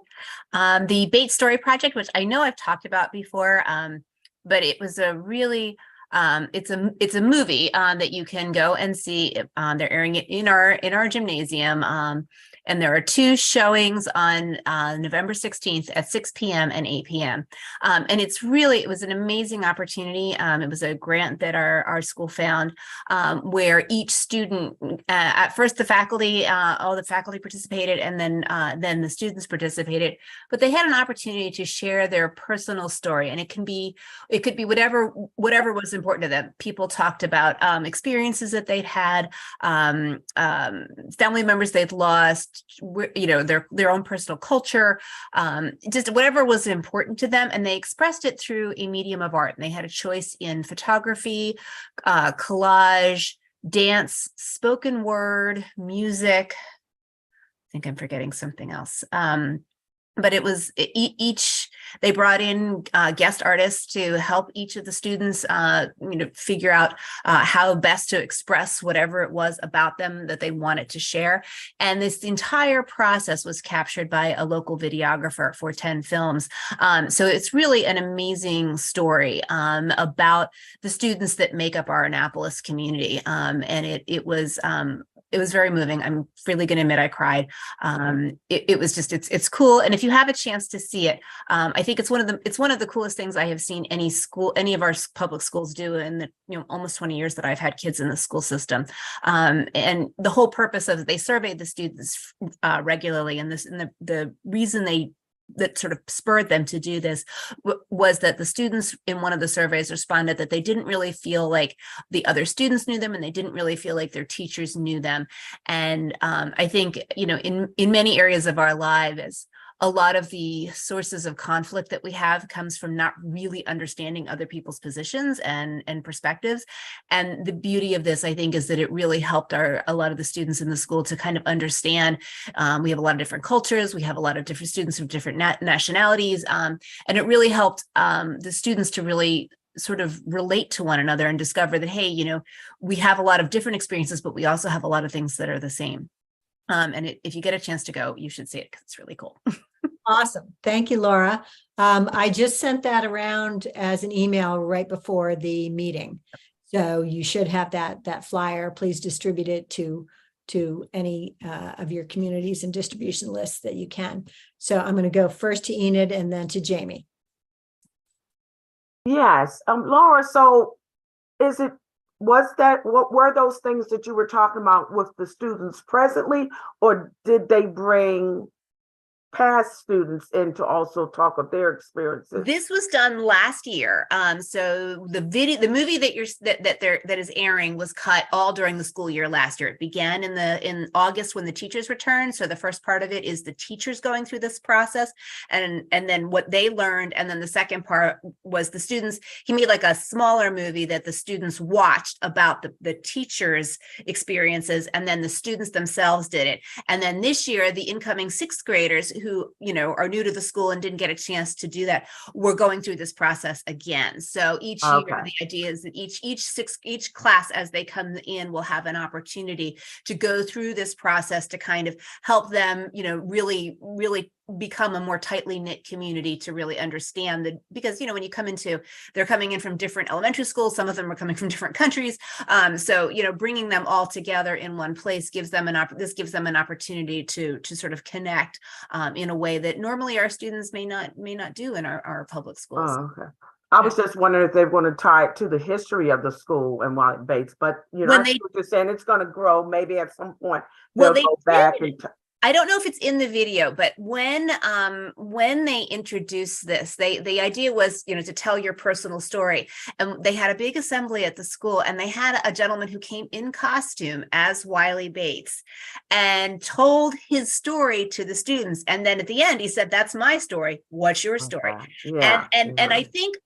The Bates Story Project, which I know I've talked about before, but it was a really it's a movie that you can go and see. They're airing it in our gymnasium. And there are 2 showings on November 16th at 6 p.m. and 8 p.m. And it was an amazing opportunity. It was a grant that our school found where each student, at first the faculty, all the faculty participated, and then the students participated, but they had an opportunity to share their personal story. And it could be whatever was important to them. People talked about experiences that they'd had, family members they'd lost, their own personal culture, just whatever was important to them, and they expressed it through a medium of art. And they had a choice in photography, collage, dance, spoken word, music. I think I'm forgetting something else. But it was each, They brought in guest artists to help each of the students, figure out how best to express whatever it was about them that they wanted to share. And this entire process was captured by a local videographer for 10 films. So it's really an amazing story about the students that make up our Annapolis community. And it was very moving. I'm really going to admit I cried. It was just, it's cool. And if you have a chance to see it, I think it's one of the coolest things I have seen any of our public schools do in the almost 20 years that I've had kids in the school system. And the whole purpose of they surveyed the students regularly, and the reason that sort of spurred them to do this was that the students in one of the surveys responded that they didn't really feel like the other students knew them, and they didn't really feel like their teachers knew them. And I think, in many areas of our lives, a lot of the sources of conflict that we have comes from not really understanding other people's positions and perspectives. And the beauty of this, I think, is that it really helped a lot of the students in the school to kind of understand. We have a lot of different cultures. We have a lot of different students from different nationalities. And it really helped the students to really sort of relate to one another and discover that, hey, we have a lot of different experiences, but we also have a lot of things that are the same. And if you get a chance to go, you should see it because it's really cool. Awesome. Thank you, Laura. I just sent that around as an email right before the meeting. So you should have that flyer. Please distribute it to any of your communities and distribution lists that you can. So I'm going to go first to Enid and then to Jamie. Yes, Laura, so what were those things that you were talking about with the students presently, or did they bring past students in to also talk of their experiences? This was done last year. So the movie that is airing was cut all during the school year last year. It began in August when the teachers returned. So the first part of it is the teachers going through this process and then what they learned. And then the second part was the students. He made like a smaller movie that the students watched about the teachers' experiences, and then the students themselves did it. And then this year, the incoming sixth graders who are new to the school and didn't get a chance to do that, we're going through this process again. So each year, the idea is that each class as they come in will have an opportunity to go through this process to kind of help them, really become a more tightly knit community, to really understand because when you come they're coming in from different elementary schools, some of them are coming from different countries. So bringing them all together in one place gives them an opportunity to sort of connect in a way that normally our students may not do in our public schools. Oh, okay. I was just wondering if they want to tie it to the history of the school and Wyatt Bates, but I see what you're saying, it's going to grow. Maybe at some point they'll go back and I don't know if it's in the video, but when they introduced this, the idea was, to tell your personal story. And they had a big assembly at the school, and they had a gentleman who came in costume as Wiley Bates and told his story to the students. And then at the end, he said, "That's my story. What's your story?" Yeah. And I think,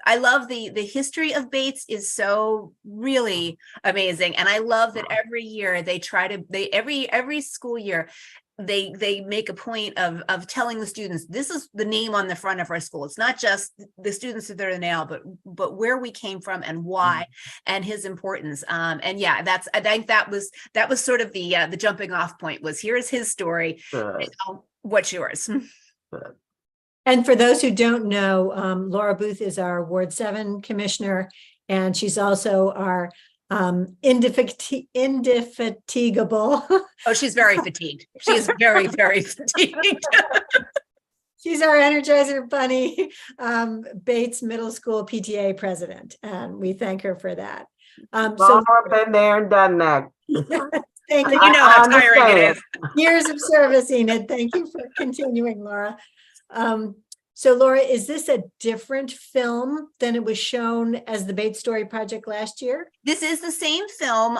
I love the history of Bates is so really amazing. And I love that every year every school year, they make a point of telling the students, this is the name on the front of our school. It's not just the students that are now, but where we came from and why, and his importance. And yeah, I think that was sort of the jumping off point was, here is his story. What's yours? Good. And for those who don't know, Laura Booth is our Ward 7 commissioner, and she's also our indefatigable. Oh, she's very fatigued. She is very, very fatigued. She's our Energizer Bunny Bates Middle School PTA president, and we thank her for that. Laura, been there and done that. Thank you. You know how tiring it is. Years of service, Enid. Thank you for continuing, Laura. So Laura, is this a different film than it was shown as the Bates Story Project last year? This is the same film.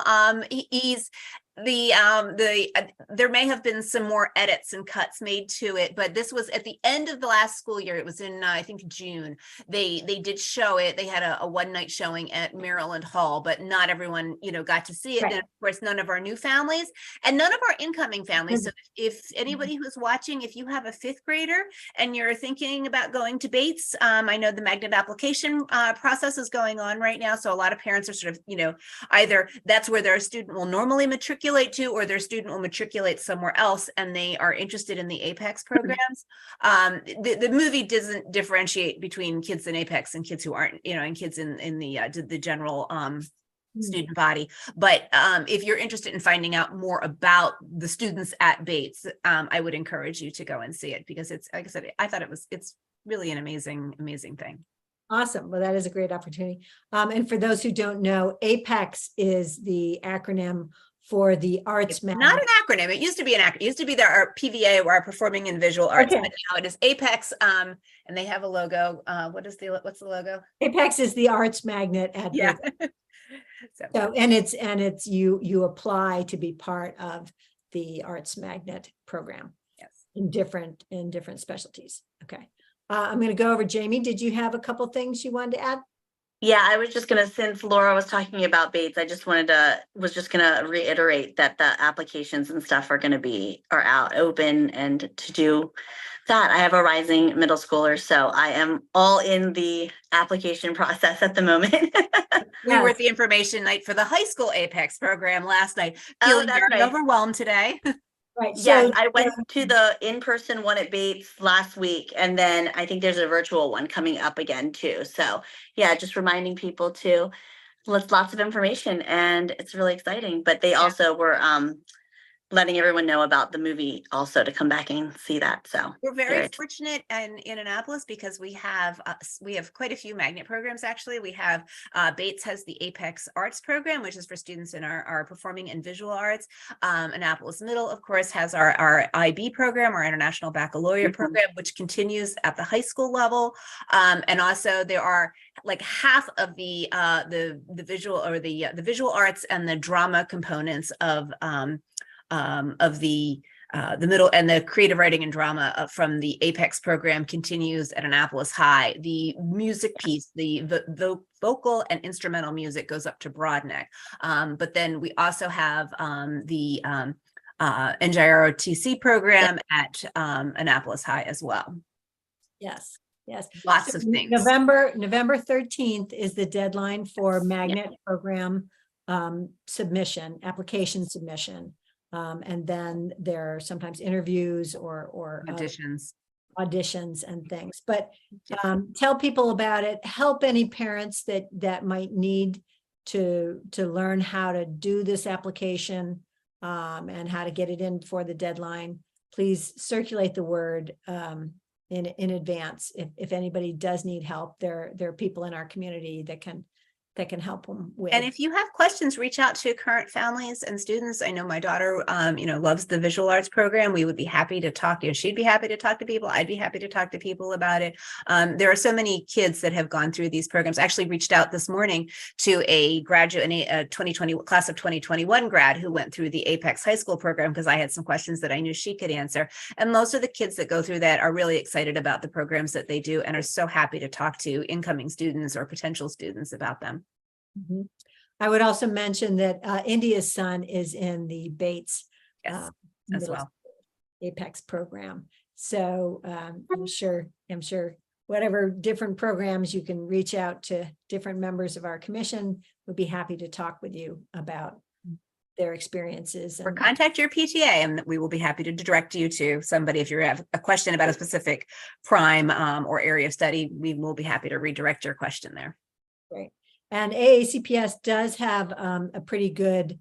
there may have been some more edits and cuts made to it, but this was at the end of the last school year. It was in I think June. They did show it. They had a one night showing at Maryland Hall, but not everyone got to see it. Right. And of course, none of our new families and none of our incoming families. So if anybody who's watching, if you have a 5th grader and you're thinking about going to Bates, I know the magnet application process is going on right now. So a lot of parents are sort of either that's where their student will normally matriculate to, or their student will matriculate somewhere else, and they are interested in the Apex programs. The movie doesn't differentiate between kids in Apex and kids who aren't, and kids in the general student body. But if you're interested in finding out more about the students at Bates, I would encourage you to go and see it, because it's, like I said, I thought it's really an amazing thing. Awesome. Well, that is a great opportunity. And for those who don't know, APEX is the acronym for the Arts It's not an acronym. It used to be It used to be our PVA, or our Performing and Visual Arts, Okay. but now it is APEX. And they have a logo. What's the logo? APEX is the Arts Magnet at Yeah. Bates. So, So, and it's you apply to be part of the Arts Magnet program yes. in different specialties. Okay. I'm going to go over, Jamie, did you have a couple things you wanted to add? Yeah, I was just gonna, since Laura was talking about Bates, I just was just gonna reiterate that the applications and stuff are out open, and to do that, I have a rising middle schooler, so I am all in the application process at the moment. We were at the information night for the high school Apex program last night, Oh, feeling that's very right. overwhelmed today. Right. Yes, So I went to the in-person one at Bates last week, and then I think there's a virtual one coming up again too. So yeah, just reminding people to lots of information, and it's really exciting. But they also were letting everyone know about the movie also, to come back and see that. So We're very fortunate in Annapolis, because we have quite a few magnet programs. Actually, we have Bates has the Apex Arts program, which is for students in our performing and visual arts. Annapolis Middle, of course, has our IB program, our International Baccalaureate program, which continues at the high school level. And also there are like half of the visual, or the visual arts and the drama components of the middle, and the creative writing and drama from the Apex program continues at Annapolis High. The music piece, the vocal and instrumental music, goes up to Broadneck. But then we also have the NJROTC program at Annapolis High as well. yes. Yes. Lots So of things. November 13th is the deadline for magnet program application submission. And then there are sometimes interviews or auditions and things, but tell people about it. Help any parents that might need to learn how to do this application and how to get it in before the deadline. Please circulate the word in advance. If anybody does need help, there are people in our community that can help them with. And if you have questions, reach out to current families and students. I know my daughter, loves the visual arts program. We would be happy to talk to you. She'd be happy to talk to people. I'd be happy to talk to people about it. There are so many kids that have gone through these programs. I actually reached out this morning to a graduate, a 2020 class of 2021 grad who went through the Apex High School program, because I had some questions that I knew she could answer. And most of the kids that go through that are really excited about the programs that they do, and are so happy to talk to incoming students or potential students about them. Mhm. I would also mention that India's son is in the Bates Yes, as middle well. school Apex program. So I'm sure whatever different programs, you can reach out to different members of our commission. Would be happy to talk with you about their experiences. Or contact your PTA, and we will be happy to direct you to somebody. If you have a question about a specific prime or area of study, we will be happy to redirect your question there. Great. And AACPS does have a pretty good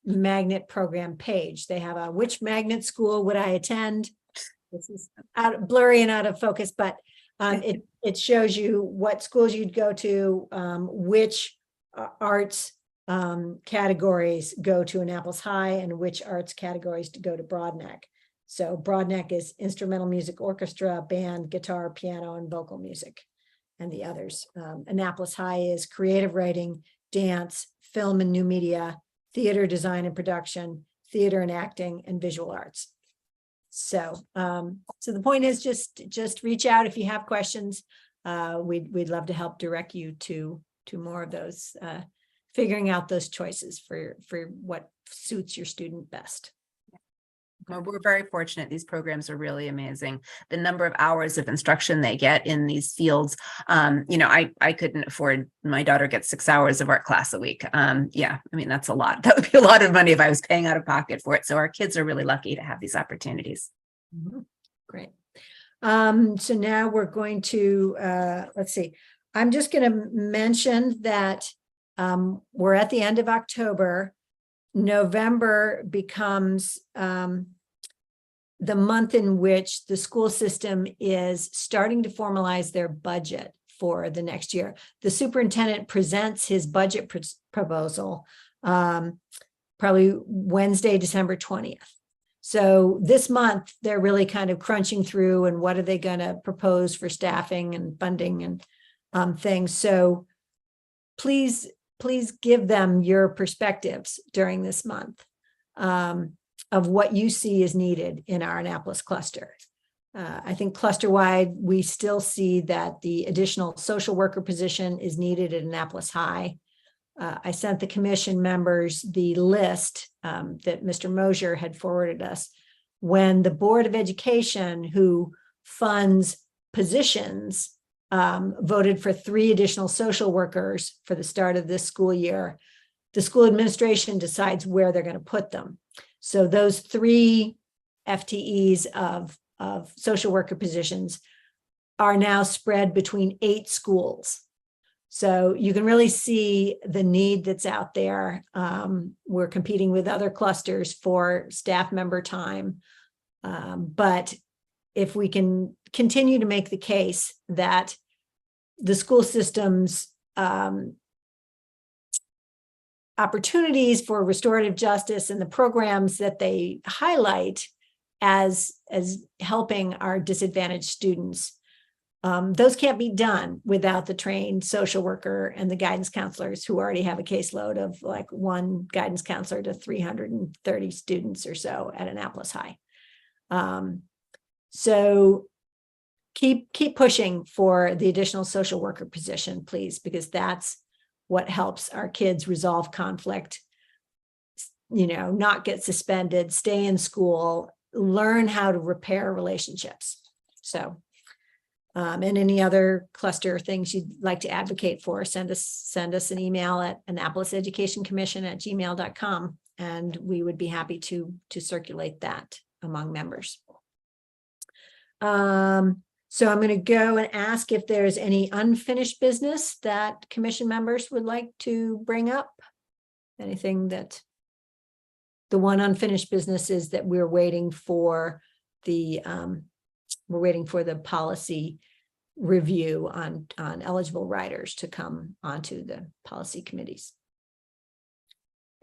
magnet program page. They have a which magnet school would I attend? This is blurry and out of focus, but it shows you what schools you'd go to, which arts categories go to Annapolis High, and which arts categories to go to Broadneck. So Broadneck is instrumental music, orchestra, band, guitar, piano, and vocal music. And the others. Annapolis High is creative writing, dance, film and new media, theater design and production, theater and acting, and visual arts. So, so the point is just reach out if you have questions. We'd love to help direct you to more of those, figuring out those choices for what suits your student best. Well, we're very fortunate. These programs are really amazing. The number of hours of instruction they get in these fields. You know, I couldn't afford, my daughter gets 6 hours of art class a week. Yeah, I mean, that's a lot. That would be a lot of money if I was paying out of pocket for it. So our kids are really lucky to have these opportunities. Great. So now we're going to, let's see, I'm just going to mention that we're at the end of October. November becomes the month in which the school system is starting to formalize their budget for the next year. The superintendent presents his budget proposal probably Wednesday, December 20th. So this month, they're really kind of crunching through and what are they going to propose for staffing and funding and things. So please give them your perspectives during this month of what you see is needed in our Annapolis cluster. I think cluster-wide, we still see that the additional social worker position is needed at Annapolis High. I sent the commission members the list that Mr. Mosier had forwarded us when the Board of Education, who funds positions, voted for 3 additional social workers for the start of this school year. The school administration decides where they're going to put them. So those 3 FTEs of social worker positions are now spread between 8 schools. So you can really see the need that's out there. We're competing with other clusters for staff member time. But if we can continue to make the case that the school system's opportunities for restorative justice and the programs that they highlight as helping our disadvantaged students, those can't be done without the trained social worker and the guidance counselors who already have a caseload of like 1 guidance counselor to 330 students or so at Annapolis High. So keep pushing for the additional social worker position, please, because that's what helps our kids resolve conflict, you know, not get suspended, stay in school, learn how to repair relationships. So, and any other cluster things you'd like to advocate for, send us an email at AnnapolisEducationCommission@gmail.com, and we would be happy to circulate that among members. So I'm going to go and ask if there's any unfinished business that commission members would like to bring up. Anything that the one unfinished business is that we're waiting for the policy review on eligible riders to come onto the policy committees.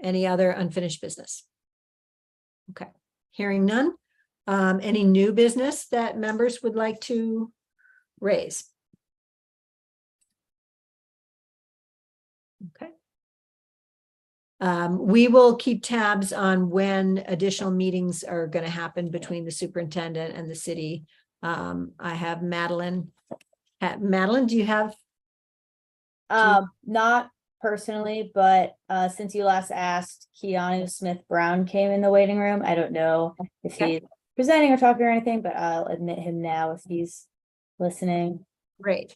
Any other unfinished business? Okay, hearing none. Any new business that members would like to raise? Okay. We will keep tabs on when additional meetings are going to happen between the superintendent and the city. I have Madeline. Madeline, do you have? Not personally, but since you last asked, Keanu Smith Brown came in the waiting room. I don't know if he's presenting or talking or anything, but I'll admit him now if he's listening. Great.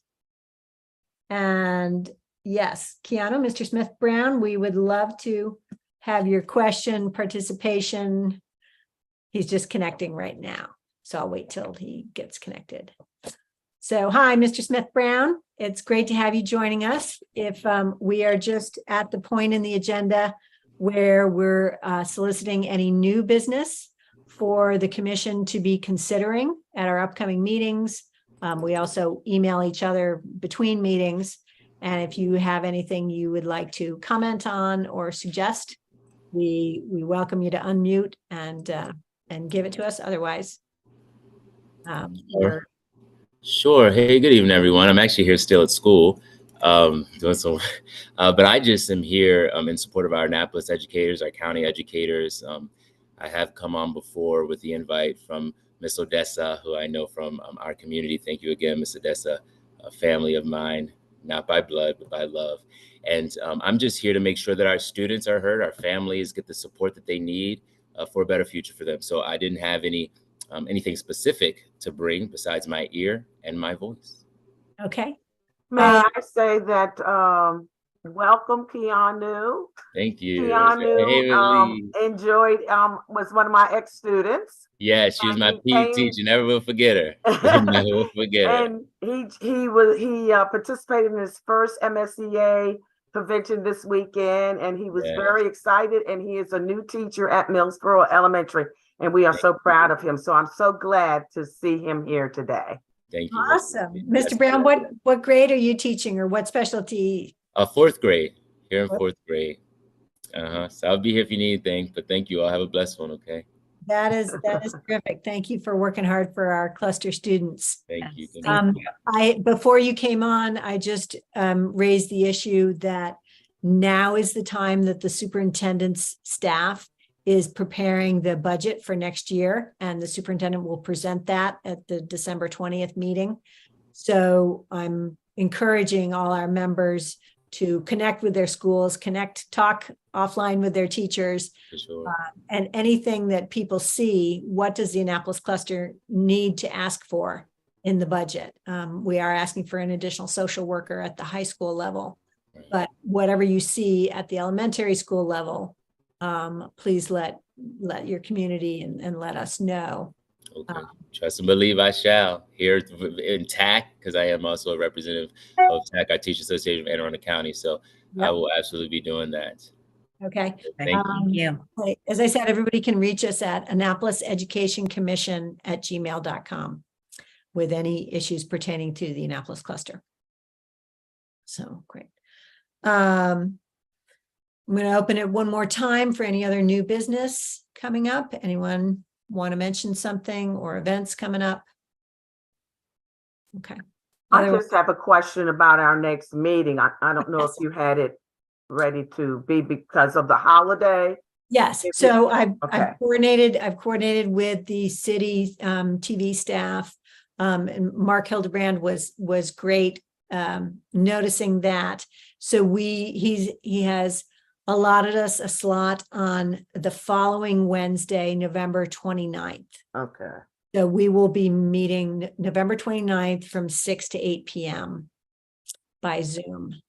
And yes, Keanu, Mr. Smith Brown, we would love to have your question, participation. He's just connecting right now, so I'll wait till he gets connected. So hi, Mr. Smith Brown. It's great to have you joining us. If we are just at the point in the agenda where we're soliciting any new business for the commission to be considering at our upcoming meetings. We also email each other between meetings. And if you have anything you would like to comment on or suggest, we welcome you to unmute and give it to us. Otherwise, Sure. Hey, good evening, everyone. I'm actually here still at school. doing some, but I just am here in support of our Annapolis educators, our county educators. I have come on before with the invite from Miss Odessa, who I know from our community. Thank you again, Miss Odessa, a family of mine, not by blood, but by love. And I'm just here to make sure that our students are heard, our families get the support that they need for a better future for them. So I didn't have anything specific to bring besides my ear and my voice. Okay. May I say that, welcome Keanu. Thank you. Keanu enjoyed, was one of my ex-students. Yeah, she was my And he PE came- teacher. Never will forget her. Never will forget her. And he participated in his first MSEA convention this weekend, and he was Yes. very excited, and he is a new teacher at Millsboro Elementary, and we are so proud of him. So I'm so glad to see him here today. Thank you. Awesome. That's Mr. Brown, great. what grade are you teaching or what specialty? Fourth grade, here in fourth grade. So I'll be here if you need anything, but thank you. I'll have a blessed one, okay? That is terrific. Thank you for working hard for our cluster students. Thank you. Thank you. Before you came on, I just raised the issue that now is the time that the superintendent's staff is preparing the budget for next year, and the superintendent will present that at the December 20th meeting. So I'm encouraging all our members to connect with their schools, talk offline with their teachers, For sure. and anything that people see, what does the Annapolis cluster need to ask for in the budget? We are asking for an additional social worker at the high school level, but whatever you see at the elementary school level, please let your community and let us know. Okay. Trust and believe I shall. Here in TAC, because I am also a representative of TAC, our Teacher Association of Anne Arundel County. So I will absolutely be doing that. Okay. Thank you. As I said, everybody can reach us at AnnapolisEducationCommission@gmail.com with any issues pertaining to the Annapolis cluster. So great. I'm going to open it one more time for any other new business coming up. Anyone want to mention something or events coming up? Okay. I just have a question about our next meeting. I don't know if you had it ready to be because of the holiday. Yes, so I've Okay. coordinated with the city TV staff. And Mark Hildebrand was great noticing that. So he has allotted us a slot on the following Wednesday, November 29th. Okay. So we will be meeting November 29th from 6 to 8 p.m. by Zoom.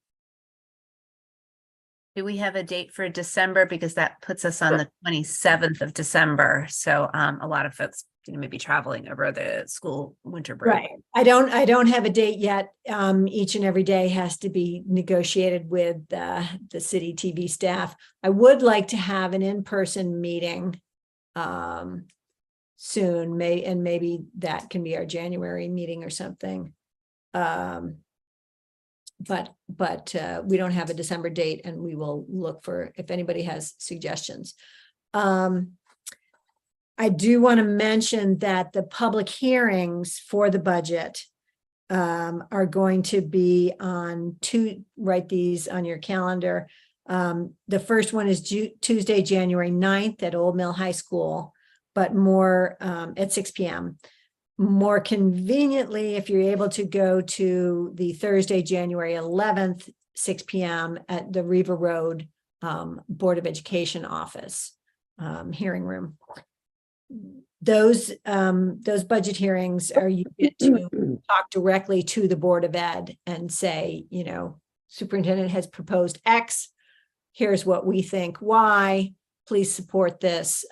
Do we have a date for December? Because that puts us on the 27th of December. So a lot of folks may be traveling over the school winter break. Right. I don't have a date yet. Each and every day has to be negotiated with the city TV staff. I would like to have an in-person meeting soon, and maybe that can be our January meeting or something. But we don't have a December date, and we will look for if anybody has suggestions. I do want to mention that the public hearings for the budget are going to be on write these on your calendar. The first one is Tuesday, January 9th at Old Mill High School, but more at 6 p.m. More conveniently, if you're able to go to the Thursday, January 11th, 6 p.m. at the Riva Road Board of Education office hearing room. Those budget hearings are you get to talk directly to the Board of Ed and say, superintendent has proposed X. Here's what we think Y. Please support this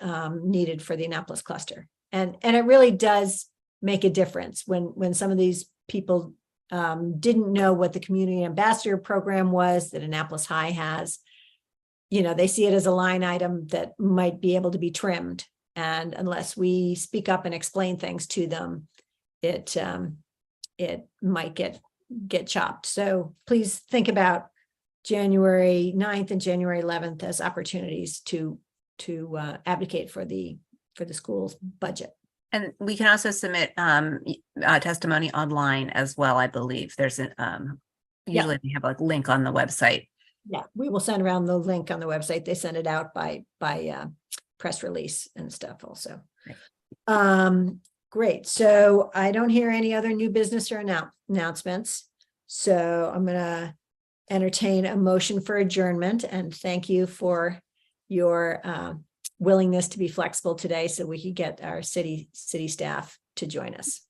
needed for the Annapolis cluster. And it really does make a difference when some of these people didn't know what the community ambassador program was that Annapolis High has. They see it as a line item that might be able to be trimmed. And unless we speak up and explain things to them, it might get chopped. So please think about January 9th and January 11th as opportunities to advocate for the school's budget. And we can also submit testimony online as well, I believe. There's Usually they have a link on the website. Yeah, we will send around the link on the website. They send it out by press release and stuff also. Great. So I don't hear any other new business or announcements. So I'm gonna entertain a motion for adjournment, and thank you for your willingness to be flexible today so we could get our city staff to join us.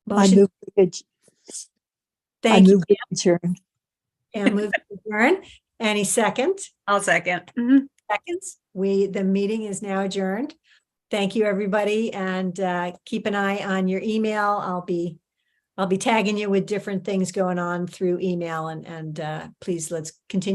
I Motion, move, I thank you. move we adjourn. And move to adjourn. Any second? I'll second. Seconds. The meeting is now adjourned. Thank you, everybody, and keep an eye on your email. I'll be tagging you with different things going on through email, and please let's continue